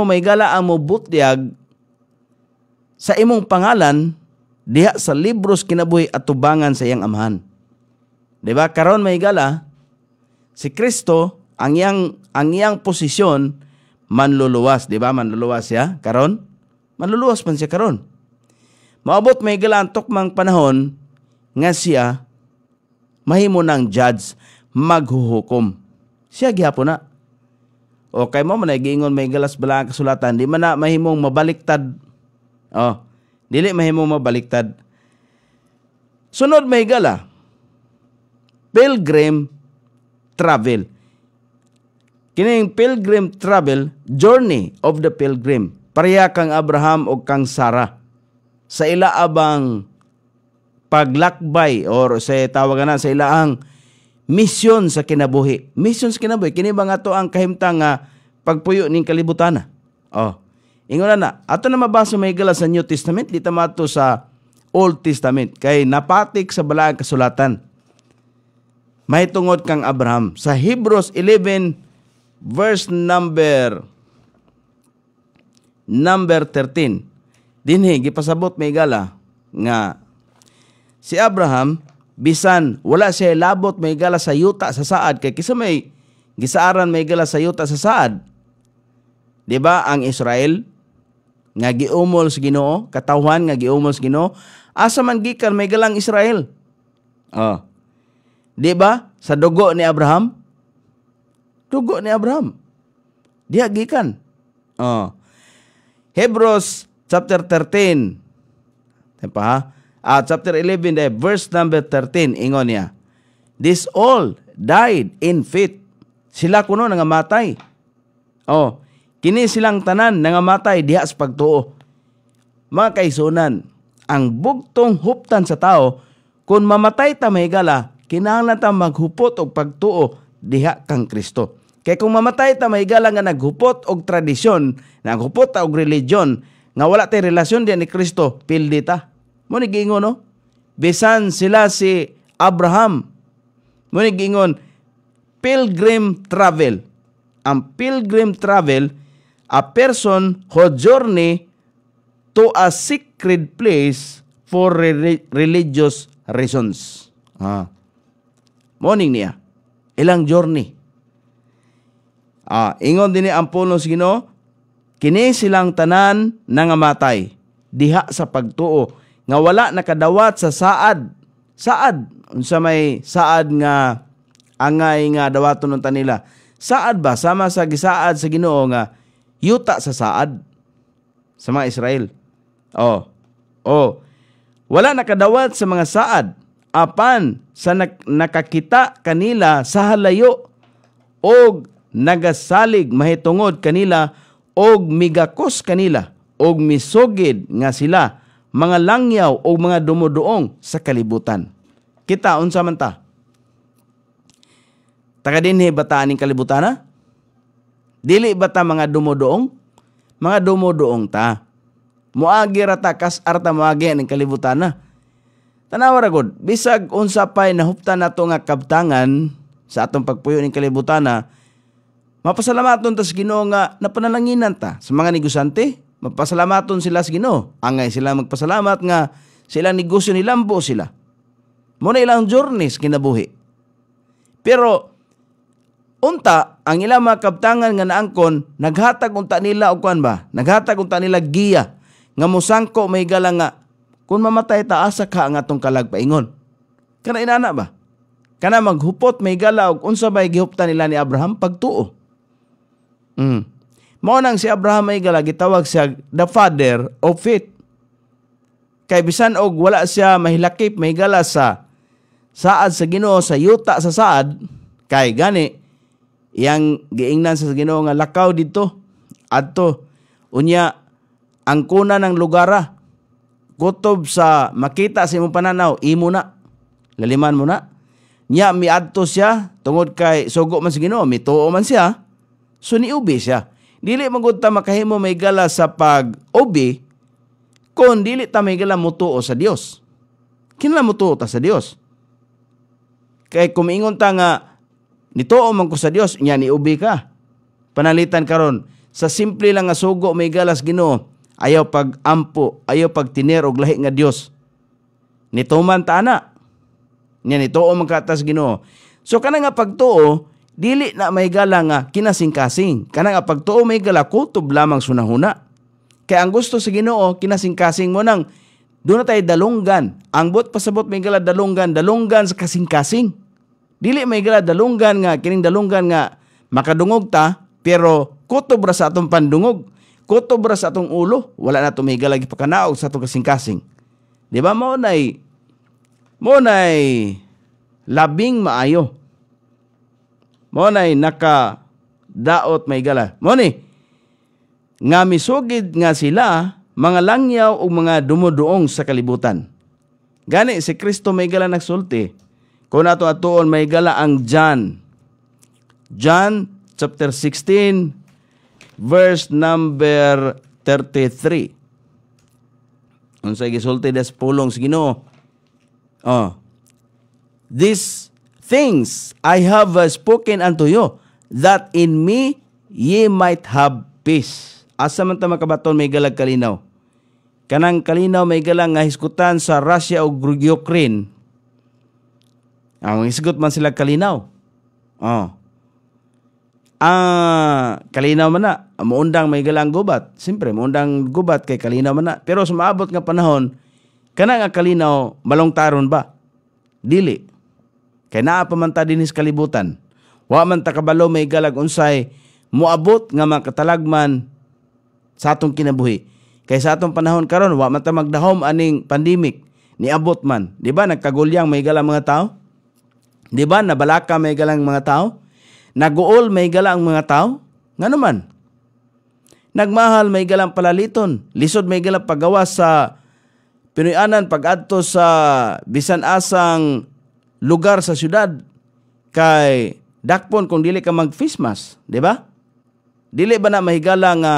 may gala ang mobutyag sa imong pangalan diha sa libros kinabuhi at tubangan sa iyang amahan. Diba? Karon may gala si Kristo ang iyang posisyon manluluwas, diba? Manluluwas siya karon. Manluluwas man siya karon. Maabot may gala ang tukmang panahon nga siya mahimo ng judge, maghuhukom. Siya gihapon na. O kay mo man giingon may galas bala ang kasulatan, di man na mahimong mabaliktad. Dili mahimong mabaliktad. Sunod may gala, pilgrim travel. Kining pilgrim travel, journey of the pilgrim. Pareha kang Abraham o kang Sarah. Sa ilaabang paglakbay or sa tawagan na sa ilaang misyon sa kinabuhi. Misyon sa kinabuhi. Kini ba nga to ang kahimtang nga pagpuyo ning kalibutan? Ingon na. Ato na mabasa may gala sa New Testament. Di tama to sa Old Testament. Kay napatik sa balaang kasulatan. May tungod kang Abraham. Sa Hebrews 11 verse number 13. Dinhi gipasabot may gala nga si Abraham bisan wala siya labot may gala sa yuta sa saad kay kisa may gisaaran may gala sa yuta sa saad. Di ba ang Israel nga giumol sa Ginoo, katawhan nga giumol sa Ginoo, asa man gikan may galang Israel. Di ba sa dugo ni Abraham? Dugo ni Abraham. Diha gikan. Hebrews chapter 13. Chapter 11, verse number 13, ingon niya. This all died in faith. Sila kuno nangamatay. Kini silang tanan nangamatay diha sa pagtuo. Mga kaisunan, ang bugtong huptan sa tao, kung mamatay ta mahigala, kinahanglan ta maghupot og pagtuo diha kang Kristo. Kay kung mamatay ta mahigala nga naghupot og tradisyon, naghupot ta og religion, nga wala tay relasyon diyan ni Kristo, pildi ta. Mo ni giingon no? Bisan sila si Abraham. Mo ni giingon pilgrim travel. Ang pilgrim travel, a person who journey to a sacred place for religious reasons. Morning niya. Ilang journey. Ingon din ni ang puno sa Ginoo, kini silang tanan nangamatay diha sa pagtuo nga wala nakadawat sa saad. Saad unsa may saad nga angay nga dawaton unta nila. Saad ba sama sa gisaad sa Ginoo nga yuta sa saad sa mga Israel. Wala nakadawat sa mga saad apan sa nakakita kanila sa halayo og nagasalig mahitungod kanila og migakos kanila og misugid nga sila mga langyaw o mga dumuduong sa kalibutan. Kita unsa man ta? Taga dinhi bata aning kalibutan na? Dili bata mga dumuduong? Mga dumuduong ta. Muagi ra ta kas arta muagi aning kalibutan na. Tanawa ra gud, bisag unsa pay nahuptan nato nga kabtangan sa atong pagpuyo ning kalibutan na, mapasalamaton ta sa Ginoo nga napanalanginan ta sa mga negosante. Mapasalamaton sila sa Ginoo. Angay sila magpasalamat nga sila negosyo nilambo sila. Muna ilang journeys kinabuhi. Pero unta ang ilang mga kabtangan nga naangkon, naghatag unta nila og kuan ba? Naghatag unta nila giya nga musangko may gala nga kung mamatay ta asa ka ang atong kalagpaingon. Kana inana ba? Kana maghupot may gala og unsa bay gihuptan nila ni Abraham pagtuo. Mao nang si Abraham ay gala gitawag siya the father of faith. Kay bisan og wala siya mahilakip may gala sa saad sa Ginoo, sa yuta sa saad, kay gani iyang giingnan sa Ginoo nga lakaw dito adto unya ang kuna ng lugara kutob sa makita sa imong pananaw imo na laliman mo na nya miadto siya tungod kay sugo man sa Ginoo, mituo man siya, so niubi siya. Dili magud ta makahimo may gala sa pag-ubi kung dili ta may gala mutuo sa Dios. Kinala mutuo ta sa Dios. Kay kumingon ta nga nituo man ko sa Dios, nya niubi ka. Panalitan karon sa simple lang nga sugo may galas Ginoo, ayaw pag-ampo, ayaw pagtiner og lahi nga Dios. Nituman ta ana. Nya nituo man ka ta sa Ginoo. So kana nga pagtuo dili na may gala nga kinasing-kasing. Kana nga pagtuo may gala kutob lamang sunahuna. Kaya ang gusto sa Ginoo kinasing-kasing mo nang doon na tayo dalunggan. Ang bot pasabot may gala dalunggan sa kasing-kasing. Dili may gala dalunggan nga kining dalunggan nga makadungog ta pero kutob ra sa atong pandungog. Kutob ra sa atong ulo. Wala na to may gala gipakanaog sa atong kasing-kasing. Di ba mo nay labing maayo. Mo nay nakadaot may gala. Mo ni nga misugid nga sila mga langyaw o mga dumuduong sa kalibutan. Gani si Kristo may gala nagsulti. Kung nato atuon may gala ang John chapter 16 verse number 33. Unsay gisulti des pulong sa Ginoo. These things I have spoken unto you, that in me ye might have peace. Asa man ta makabaton may galag kalinaw? Kanang kalinaw may galang nga hisgutan sa Russia o Ukraine. Ang hisgot man sila kalinaw. Kalinaw man na. Muundang may galang gubat. Siyempre, muundang gubat kay kalinaw man na. Pero sa maabot nga panahon, kanang nga kalinaw, malongtaron ba? Dili. Kay naa pa man ta dinis kalibutan. Wa man ta kabalo may galag unsay muabot nga makatalagman sa atong kinabuhi. Kay sa atong panahon karon wa man ta magdahom aning pandemic, niabot man. Di ba nagkagulyang may galang mga tao? Di ba nabalaka may galang mga tao? Naguol may galang mga tao? Nga naman. Nagmahal may galang palaliton. Lisod may galang paggawa sa Pinoyanan pag-adto sa bisan asang lugar sa syudad. Kay dakpon kung dili ka mag-face mask. Di ba? Dili ba na mahigala nga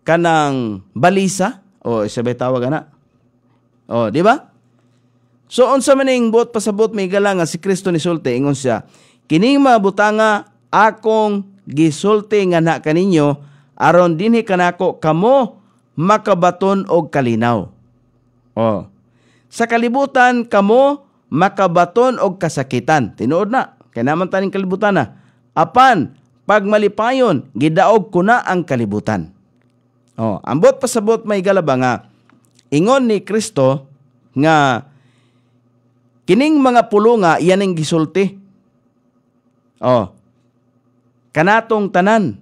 kanang balisa? O sabay tawag na. O, di ba? So, unsa man ning buot pasabot may gala nga si Kristo ni sulti, ingon siya, kining mga butanga akong gisulti nga na kaninyo, aron dinhi kanako kamo makabaton og kalinaw. O, sa kalibutan kamo makabaton og kasakitan. Tinuod na, kay naman taning kalibutan na. Apan, pag malipayon, gidaog ko na ang kalibutan. O, ambot pasabot may galaba nga, ingon ni Kristo nga kining mga pulunga yan ang gisulti. Kanatong tanan.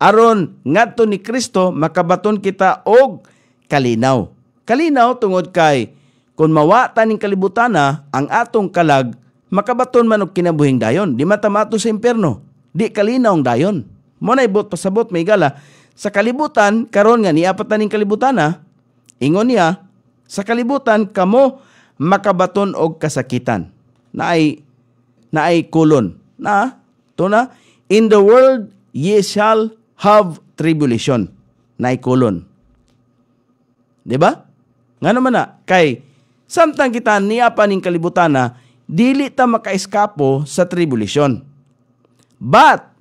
Aron ngadto ni Kristo makabaton kita og kalinaw. Kalinaw tungod kay kung mawata ning kalibutana ang atong kalag makabaton man og kinabuhing dayon. Di matamato sa impyerno. Di kalinaw ang dayon. Mo na ibot pasabot may gala sa kalibutan karon nga niapat na ning kalibutana. Ingon niya sa kalibutan kamo makabaton og kasakitan. Naay kulon. Tuna, in the world ye shall have tribulation. Naay kulon. Di ba? Nga naman na, kay samtang kita niya pa ning kalibutan na, dili ta makaiskapo sa tribulation. But,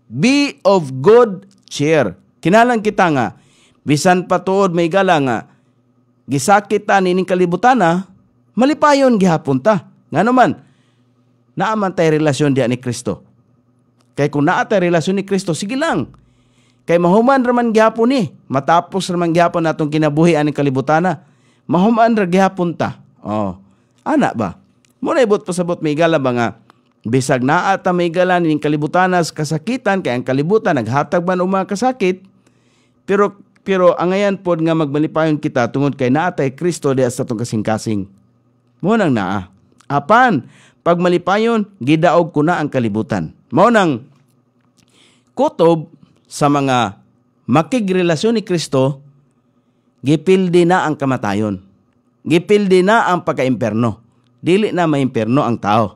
be of good cheer. Kinalang kita nga, bisan patuod may gala nga, gisakit ta nining kalibutan na, malipayon gihapon ta. Nga naman, naaman tayo relasyon diya ni Kristo. Kay kung naa tayo relasyon ni Kristo, sige lang. Kay mahuman raman gihapon ni, matapos raman gihapon natong kinabuhi aning kalibutan na, mahuman ra gihapon ta. Ana ba? Muna ibot pasabot may gala ba nga, bisag naa ta may gala nining kalibutan na kasakitan, kay ang kalibutan naghatag man mga kasakit, pero ang ngayon po nga magmalipayon kita tungod kay naatay Kristo di sa itong kasing-kasing. Munang naa. Apan, pag malipayon, gidaog ko na ang kalibutan. Munang kutob sa mga makigrelasyon ni Kristo, gipildi na ang kamatayon. Gipildi na ang pagka-imperno. Dili na maimperno ang tao.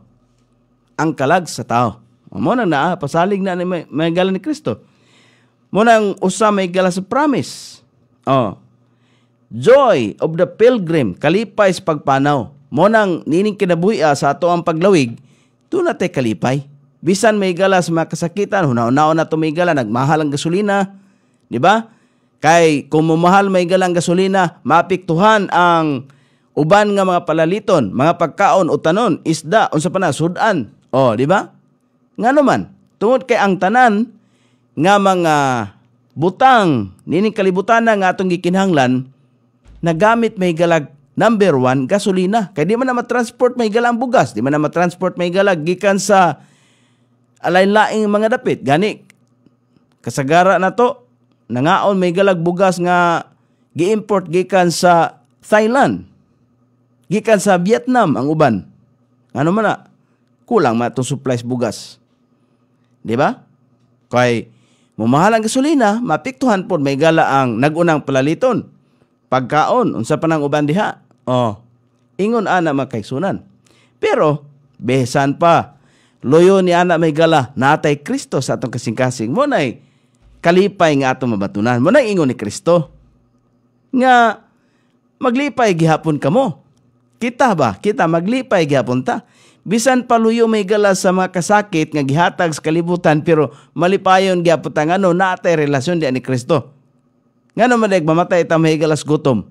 Ang kalag sa tao. Munang naa, pasalig na may gala ni Kristo. Munang usa may gala sa promise. Joy of the pilgrim, kalipay sa pagpanaw. Munang nining kinabuhi sa ato ang paglawig, doon natin kalipay. Bisan may gala sa mga kasakitan, hunaw-hunaw na ito may gala, nagmahal ang gasolina. Di ba? Kay kung mamahal may galang gasolina, mapiktuhan ang uban nga mga palaliton, mga pagkaon o tanon, isda, unsa pa na, sudan. Di ba? Nga naman, tungod kay ang tanan, nga mga butang, nining kalibutan na nga atong gikinahanglan, nagamit may galag number 1, gasolina. Kaya di man na matransport may galang bugas, di man na matransport may galag gikan sa alain-laing mga dapit. Gani, kasagara na to, nangaon may galag bugas nga gi-import gikan sa Thailand, gikan sa Vietnam ang uban. Ano man na, kulang man itong supplies bugas. Di ba? Kaya, mumahal ang gasolina, mapiktuhan po may gala ang nagunang palaliton. Pagkaon, unsa pa ng uban diha. Ingon ana makaigsunan. Pero besan pa loyo ni ana may gala natay Kristo sa atong kasing-kasing. Mo nay kalipay nga atong mabatunan. Mo nay ingon ni Kristo nga maglipay gihapon kamo. Kita ba? Kita maglipay gihapon ta. Bisan paluyo may gala sa mga kasakit nga gihatag sa kalibutan pero malipayon gihapon ta ngano natay relasyon di ni Kristo. Ngano man mamatay ta may galas gutom.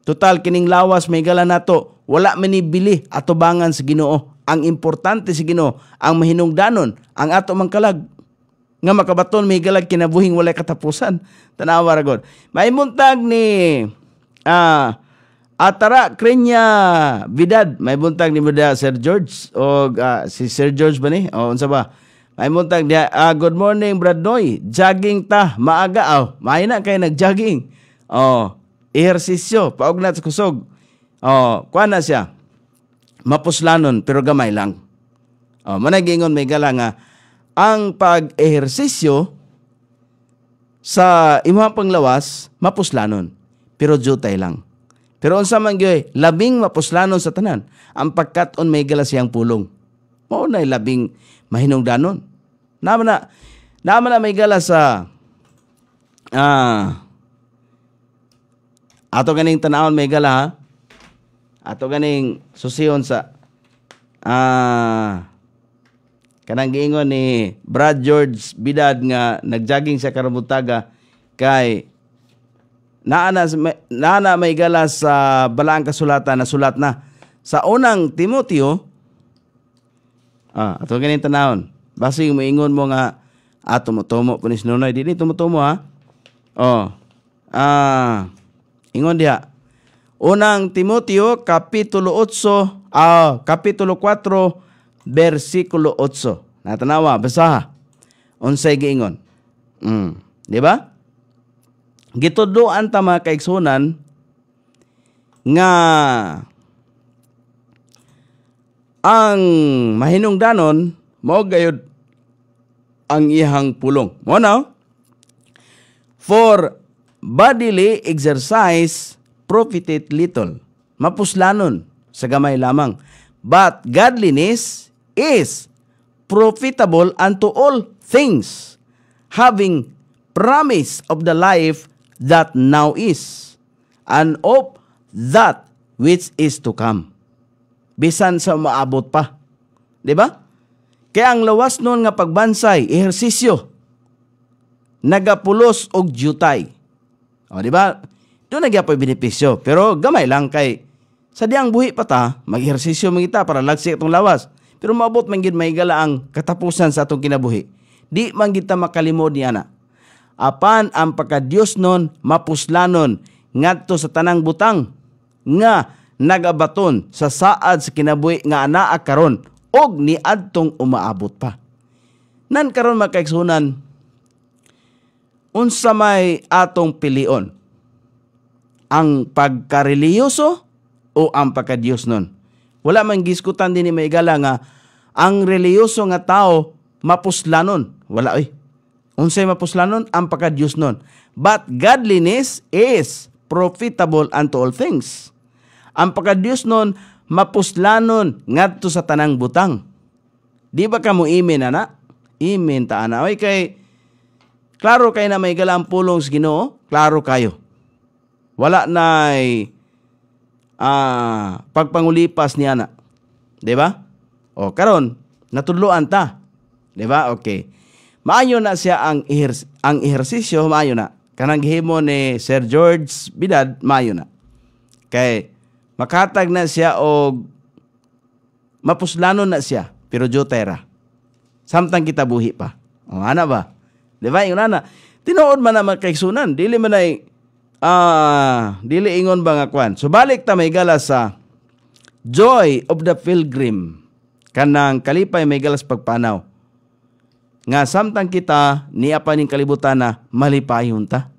Total kining lawas may gala nato wala manibili atubangan sa Ginoo. Ang importante sa Ginoo ang mahinungdanon ang ato mangkalag nga makabaton may galag kinabuhing walay katapusan. Tanawa ra gud. May muntag ni Atara Krenya Vidad, may buntag ni Muda Sir George o si Sir George ba ni? O unsa ba? May buntag dia, good morning Brad Noy. Jogging ta maaga may na kay nag-jogging. Ehersisyo paugnat sa kusog. Kuan na siya. Mapuslanon pero gamay lang. Managingon may gala nga ang pag-ehersisyo sa imong panglawas mapuslanon pero jutay lang. Pero unsa man gyud labing mapuslanon sa tanan ang pagkat-on may gala siyang pulong. Mao nay labing mahinungdanon. Naman na may gala sa ato ganing tanawon may gala ha? Ato ganing susiyon sa kanang giingon ni Brad George Bidad nga nagjogging sa karabutaga kay naana may gala sa balaang kasulatan na sulat na sa unang Timoteo ato ganing tanawon basi moingon mo nga tumutumo punis nunoy dili tumutumo ha ingon diha unang Timoteo kapitulo 4 versikulo 8 natanawa basaha unsay giingon di ba? Gituduan ta mga kaigsunan nga ang mahinungdanon mao gayud ang ihang pulong. Mo na? For bodily exercise profiteth little. Mapuslanon sa gamay lamang. But godliness is profitable unto all things, having promise of the life that now is, and of that which is to come. Bisan sa maabot pa. Di ba? Kaya ang lawas nun nga pagbansay, ehersisyo, nagapulos og jutay. Di ba? Doon nagyapoy benepisyo. Pero gamay lang kay sa diyang buhi pa ta, mag-ehersisyo mangita para lagsi itong lawas. Pero maabot man gid may gala ang katapusan sa atong kinabuhi. Di man gid ta makalimod ni ana. Apan ang pagka-Dios nun mapuslanon ngadto sa tanang butang nga nagabaton sa saad sa kinabuhi nga anaa karon og niadtong umaabot pa. Nan karon makaigsunan unsa may atong pilion? Ang pagkareliyoso o ang pagka-Dios nun? Wala man giskutan din ni maigala nga ang reliyoso nga tao mapuslanon. Wala unsay mapuslanon ang pagka-Dios nun. But godliness is profitable unto all things. Ang pagka-Dios nun mapuslanon ngadto sa tanang butang. Di ba kamo imin ana? Imin ta ana. Kay klaro kay na may galang pulong sa Ginoo, klaro kayo. Wala nay pagpangulipas ni ana. Di ba? Karon natudloan ta. Di ba? Okay. Maayo na siya ang ehersisyo, maayo na. Kanang gihimo ni Sir George Bidad, maayo na. Kay makatag na siya o mapuslanon na siya, pero jotera. Samtang kita buhi pa. Ana ba? Di ba? Yung ana. Tinuod man na magkaigsunan. Dili man ay dili ingon ba nga kwan. So balik ta may gala sa Joy of the Pilgrim. Kanang kalipay may galas pagpanaw. Nga samtang kita niya pa ning kalibutan na malipayon ta.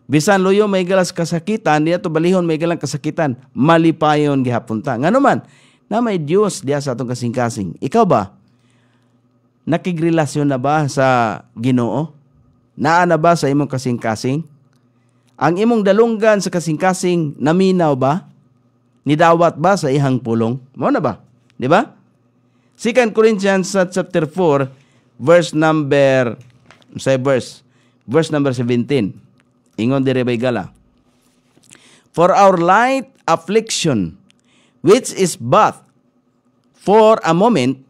Bisan luyo may galas kasakitan, diya to balihon may galang kasakitan, malipayon gihapon ta. Ngano man, na may Dios diya sa atong kasing-kasing. Ikaw ba? Nakigrelasyon na ba sa Ginoo? Naa na ba sa imong kasing-kasing? Ang imong dalunggan sa kasing-kasing naminaw ba? Nidawat ba sa ihang pulong? Mo na ba? Di ba? 2 Corinthians chapter 4 verse number 17. Ingon dire bay gala. For our light affliction, which is but for a moment,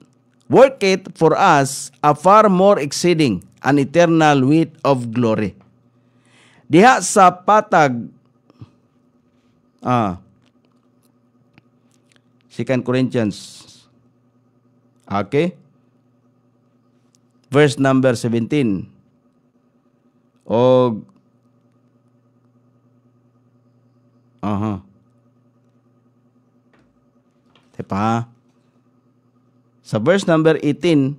worketh for us a far more exceeding an eternal weight of glory. Diha sa patag 2 Corinthians okay, verse number 17. O Tepa. Sa verse number 18,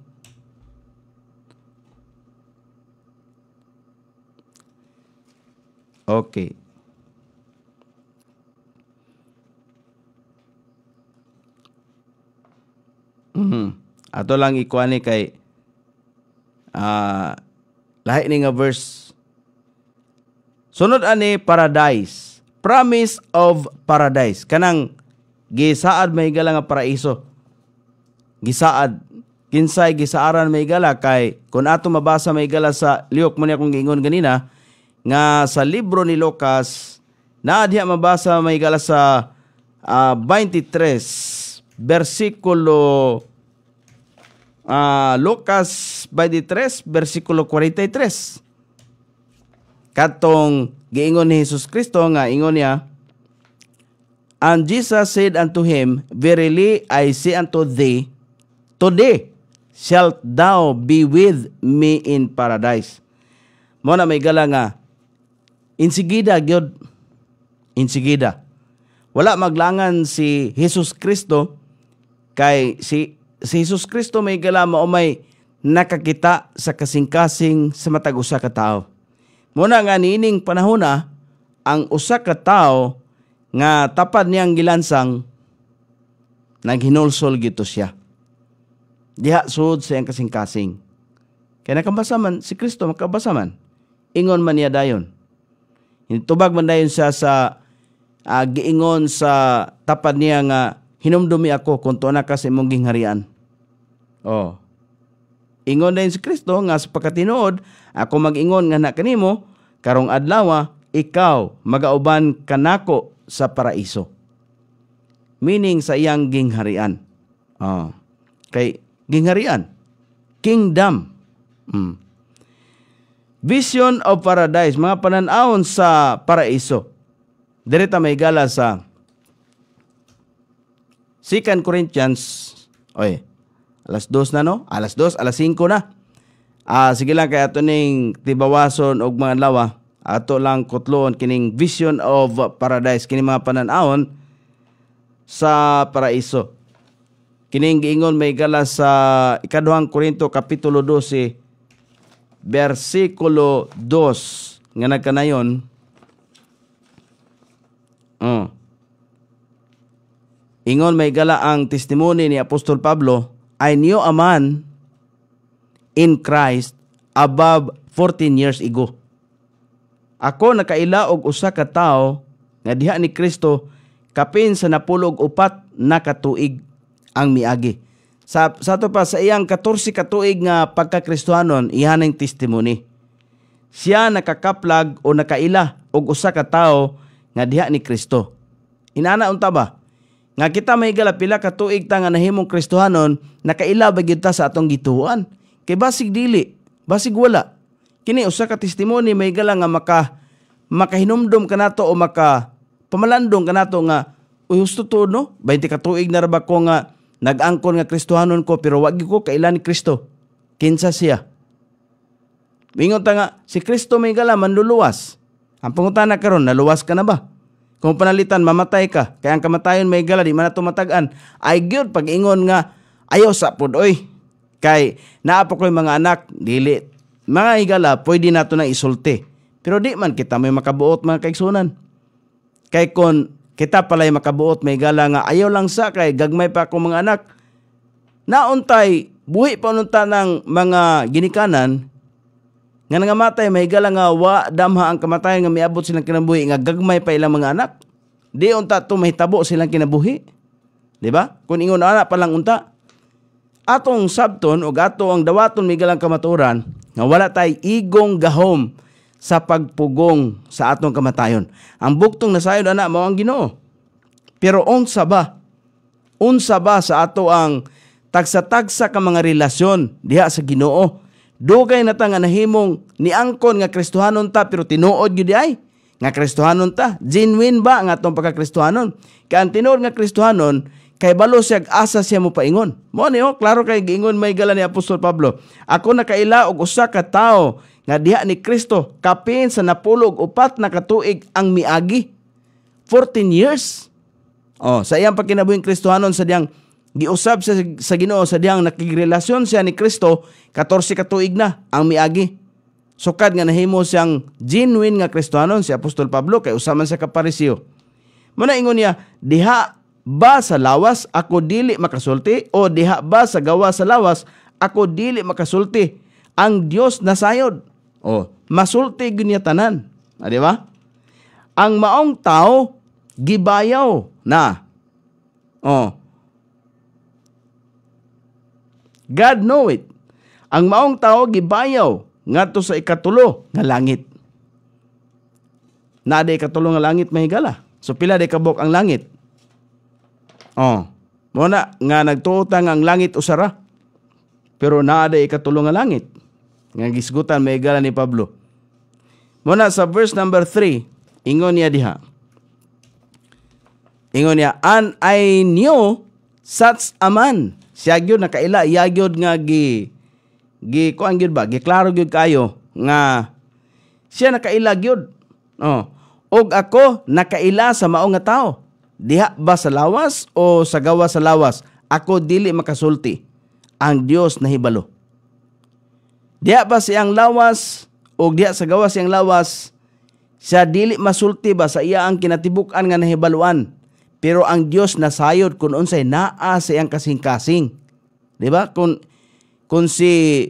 okay. Ato lang ikuha ni kay lahi ni nga verse. Sunod ani paradise. Promise of paradise. Kanang gisaad may gala nga paraiso. Gisaad. Kinsay gisaaran may gala kay kung ato mabasa may gala sa liok mo niya kung giingon ganina nga sa libro ni Lucas na diha mabasa may gala sa 23 versikulo Lucas 23 versikulo 43. Katong giingon ni Jesus Kristo nga ingon niya, and Jesus said unto him, verily I say unto thee, today shalt thou be with me in paradise. Mo na may gala nga insigida gyud, insigida. Wala maglangan si Jesus Kristo kay si Jesus Kristo may gala mao may nakakita sa kasing-kasing sa matag usa ka tawo. Muna nga niining panahon na ang usa ka tawo nga tapad niyang gilansang naghinulsol gito siya. Diha sud sa iyang kasing-kasing. Kaya nakabasaman si Kristo makabasaman. Ingon man niya dayon. Tubag man dayon siya sa giingon sa tapad niya nga hinumdumi ako kung tuwa na ka sa imong gingharian. Oh. Ingon din si Kristo nga sa pagkatinuod, ako mag-ingon nga na kanimo, karong adlaw ikaw magauban kanako sa paraiso. Meaning sa iyang gingharian. Oh. Kay gingharian, kingdom. Vision of paradise, mga pananawon sa paraiso. Direta may gala sa 2 Corinthians, alas 2 na no? Alas 2, alas 5 na. Sige lang kay ato ning tibawason og mga lawa. Ato lang kutloon kining vision of paradise, kining mga pananawon sa paraiso. Kining giingon may gala sa ikaduhang Korinto kapitulo 12 versikulo 2 nga nagkanayon. Ingon may gala ang testimony ni Apostol Pablo, I knew a man in Christ above 14 years ago. Ako nakaila og usa ka tawo nga diha ni Kristo kapin sa 14 na katuig ang miagi. Sa to pa sa iyang 14 katuig nga pagkakristohanon ihaning testimony. Siya nakakaplag o nakaila og usa ka tawo nga diha ni Kristo. Inana unta ba? Nga kita may gala pila ka tuig ta nga nahimong Kristohanon, nakaila ba gyud ta sa atong gituan? Kay basig dili, basig wala. Kini usa ka testimony may gala nga makahinumdom kanato o pamalandong kanato nga uy husto to no, 20 ka tuig na ra ba ko nga nag-angkon nga Kristohanon ko pero wag ko kaila ni Kristo. Kinsa siya? Mingon ta nga si Kristo may gala manluluwas. Ang pangutana karon, naluwas ka na ba? Kung panalitan, mamatay ka. Kaya ang kamatayon may gala, di man na tumatagan. Ay gyud pag ingon nga, ayaw sa pod, oy. Kay naapo ko'y mga anak, dili. Mga higala, pwede nato na isulti. Pero di man kita may makabuot mga kaigsunan. Kay kon kita pala'y makabuot, may gala nga, ayaw lang sa kay gagmay pa akong mga anak. Nauntay, buhi pa unta ng mga ginikanan, nga nangamatay, may gala nga wa damha ang kamatayan nga miabot silang kinabuhi nga gagmay pa ilang mga anak. Di unta to mahitabo silang kinabuhi. Di ba? Kung ingon ana pa lang unta, atong sabton o ato ang dawaton migalang kamaturan nga wala tay igong gahom sa pagpugong sa atong kamatayon. Ang buktong nasayod ana mao ang Ginoo. Pero unsa ba? Unsa ba sa ato ang tagsa-tagsa ka mga relasyon diha sa Ginoo? Dugay na ta nga nahimong niangkon nga Kristohanon ta pero tinuod gyud ay nga Kristohanon ta. Genuine ba ang atong pagka-Kristohanon? Kaya ang tinuod nga Kristohanon kay balo siya asa siya mo paingon. Mo ni klaro kay giingon may gala ni Apostol Pablo. Ako nakaila og usa ka tawo nga diha ni Kristo kapin sa napulog upat na katuig ang miagi. 14 years. Sa iyang pagkinabuhing Kristohanon sa diyang giusab sa Ginoo sa diyang nakigrelasyon siya ni Kristo 14 katuig na ang miagi. Sukad nga nahimo siyang genuine nga Kristohanon si Apostol Pablo kay usaman sa kaparisyo. Muna ingon niya, diha ba sa lawas ako dili makasulti o diha ba sa gawa sa lawas ako dili makasulti? Ang Dios nasayod. Masulti gyud niya tanan. Di ba? Ang maong tao gibayaw na. God know it. Ang maong tao gibayaw ngadto sa ikatulo nga langit. Na day ikatulo nga langit mahigala. So pila day kabok ang langit? Muna nga nagtuotang ang langit usara. Pero naa day ikatulo nga langit. Nga gisgutan mahigala ni Pablo. Muna sa verse number 3, ingon niya diha. Ingon niya, and I knew such a man. Siya gyud nakaila, iya gyud nga kuan gyud ba? Giklaro gyud kayo nga siya nakaila gyud. Og ako nakaila sa mao nga tao. Diha ba sa lawas o sa gawa sa lawas? Ako dili makasulti. Ang Dios nahibalo. Diha ba siyang lawas o diha sa gawa siyang lawas? Siya dili masulti ba sa iya ang kinatibuk-an nga nahibaluan? Pero ang Dios nasayod kung unsay naa sa iyang kasing-kasing. Di ba? Kung si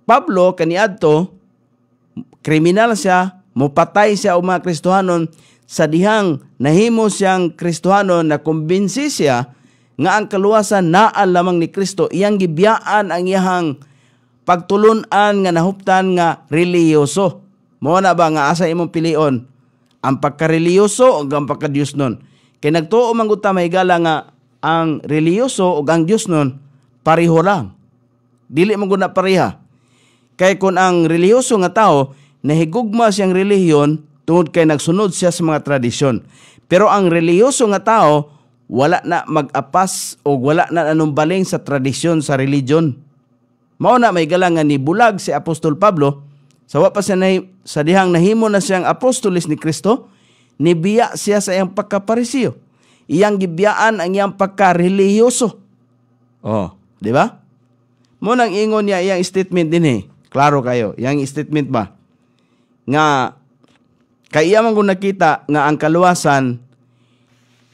Pablo kaniadto kriminal siya, mupatay siya o mga Kristohanon, sa dihang nahimo siyang Kristohanon na kumbinsi siya nga ang kaluwasan naa lamang ni Kristo, iyang gibiyaan ang iyang pagtulunan nga nahuptan nga reliyoso. Mo na ba nga asa imong pilion? Ang pagkareliyoso o ang pagka-Diyos nun? Kaya nagtuo man gud ta mahigala nga ang reliyoso o ang Diyos nun pareho lang. Dili man gud na pareha. Kay kung ang reliyoso nga tao nahigugma siyang relihiyon tungod kay nagsunod siya sa mga tradisyon. Pero ang reliyoso nga tao wala na mag-apas o wala na anumbaling sa tradisyon sa religion. Mao na mahigala nga nibulag si Apostol Pablo sawa pa siya sa dihang nahimo na siyang apostolis ni Kristo. Nibiya siya sa iyang pagkaparisiyo. Iyang gibiyaan ang iyang pagkareliyoso. Di ba? Munang ingon niya iyang statement din Klaro kayo, iyang statement ba? Nga, kaya man kung nakita nga ang kaluwasan,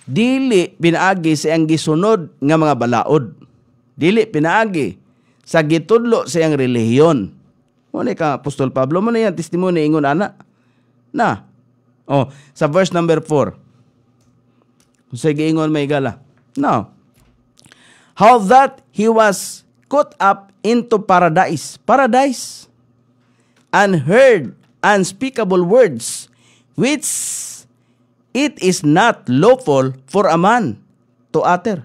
dili pinaagi sa iyang gisunod nga mga balaod. Dili pinaagi sa gitudlo sa iyang relihiyon. Muna ka, Apostol Pablo, muna yan, testimony ingon ana. Sa verse number 4. Sa giingon may gala. Now, how that he was caught up into paradise. Paradise. And heard unspeakable words, which it is not lawful for a man to utter.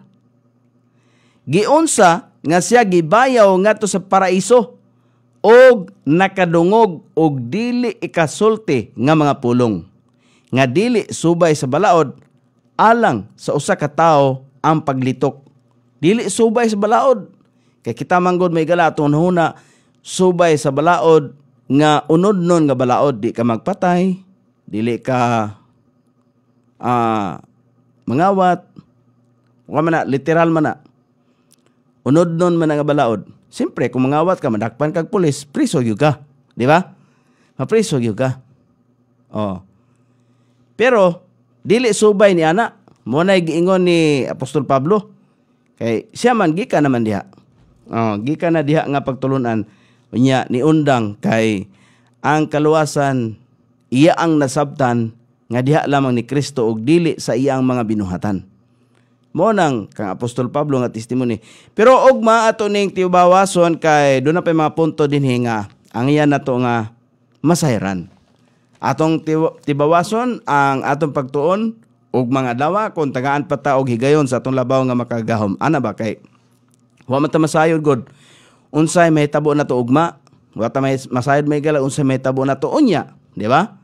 Giunsa nga siya gibayaw ngadto sa paraiso og nakadungog og dili ikasulti nga mga pulong. Nga dili subay sa balaod alang sa usa ka tawo ang paglitok. Dili subay sa balaod. Kay kita manggod may gala atong huna subay sa balaod nga unod nun nga balaod, di ka magpatay, dili ka mangawat, literal man na. Unod nun man nga balaod. Siyempre, kung mangawat ka, madakpan kag pulis, priso gyud ka. Di ba? Mapriso gyud ka. Pero, dili subay ni ana. Muna giingon ni Apostol Pablo. Kay siya man, gika naman diha. Gika na diha nga pagtulunan. Unya, ni undang kay ang kaluwasan, iya ang nasabtan nga diha lamang ni Kristo og dili sa iyang mga binuhatan. Mo nang kang Apostol Pablo nga testimony. Pero ugma ato ning tibawason kay doon na pa mga punto din nga ang iyan nato nga masayran. Atong tibawason ang atong pagtuon ug mga dawa kung tagaan pa ta og higayon sa atong labaw nga makagahom. Ana ba kay wa man ta masayod god unsay mahitabo na to ugma, wa ta masayod may gala unsay mahitabo na to unya, di ba?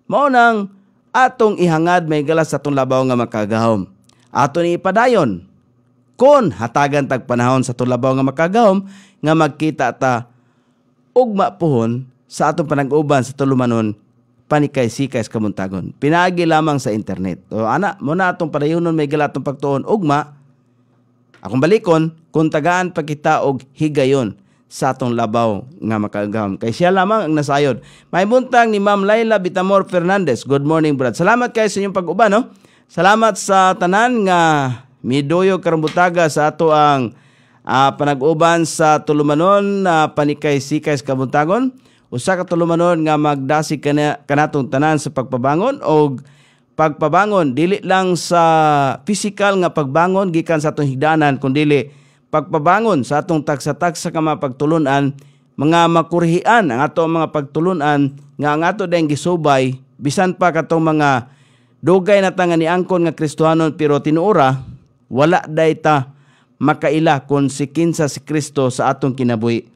Mao nang atong ihangad may gala sa atong labaw nga makagahom. Aton ipadayon kon hatagan tag panahon sa atong labaw nga makagahom nga magkita ta ugma pohon sa atong panag-uban sa tulumanon panikay-sikay sa kamuntagon. Pinaagi lamang sa internet. O ana, muna atong padayonon may gala atong pagtuon ugma. Akong balikon kung tagaan pa kita og higayon sa atong labaw nga makagahom. Kay siya lamang ang nasayod. May buntang ni Ma'am Laila Bitamor Fernandez. Good morning, Brad. Salamat kayo sa inyong pag-uban, no? Salamat sa tanan nga midoyo karambutaga sa ato ang panag-uban sa tulumanon na panikay-sikay sa kabuntagon. Usa ka tulumanon nga magdasig kanatong tanan sa pagpabangon o pagpabangon dili lang sa physical nga pagbangon gikan sa atong higdanan kundi pagpabangon sa atong tagsa-tagsa ka mga pagtulunan, mga makurhian ang ato mga pagtulunan nga ang ato dayang gisubay bisan pa katong mga dugay na tanga ni angkon nga Kristohanon pero tinuora wala dayta makaila kung si kinsa si Kristo sa atong kinabuhi.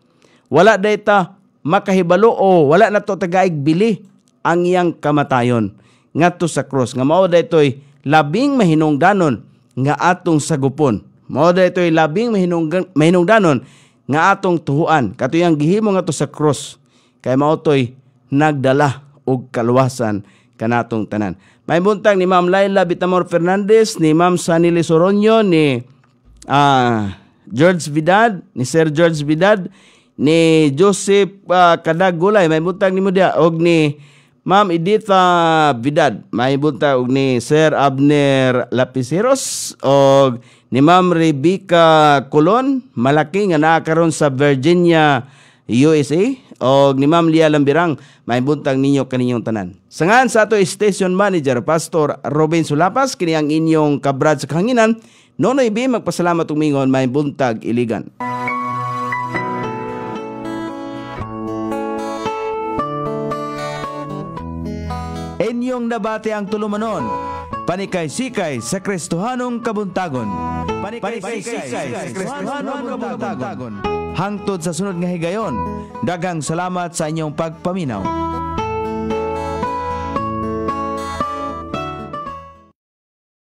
Wala dayta makahibalo o wala na to tagaig bili ang iyang kamatayon ngadto sa cross nga mao daytoy labing mahinungdanon nga atong sagupon. Mao daytoy labing mahinungdanon nga atong tuhuan katuyang gihimo nga to sa cross kay mao toy nagdala og kaluwasan kanatong tanan. May buntag ni Ma'am Laila Bitamor Fernandez, ni Ma'am Sanily Soronio, ni George Vidad, ni Sir George Vidad, ni Joseph Kadagulay, may buntag ni mo dia, og ni Ma'am Editha Vidad, may buntag og ni Sir Abner Lapiceros, og ni Ma'am Rebecca Colon, malaki nga naa karon sa Virginia, USA, o ni Ma'am Lia Lambirang, may buntag ninyo kaninyong tanan. Sangan sa ato Station Manager, Pastor Robin Sulapas, kini ang inyong kabrad sa kahanginan, Nonoy B, magpasalamat umingon, may buntag iligan. Inyong nabati ang tulumanon, panikay-sikay sa Kristohanong kabuntagon. Panikay-sikay sa Kristohanong kabuntagon. Hangtod sa sunod nga higayon, daghang salamat sa inyong pagpaminaw.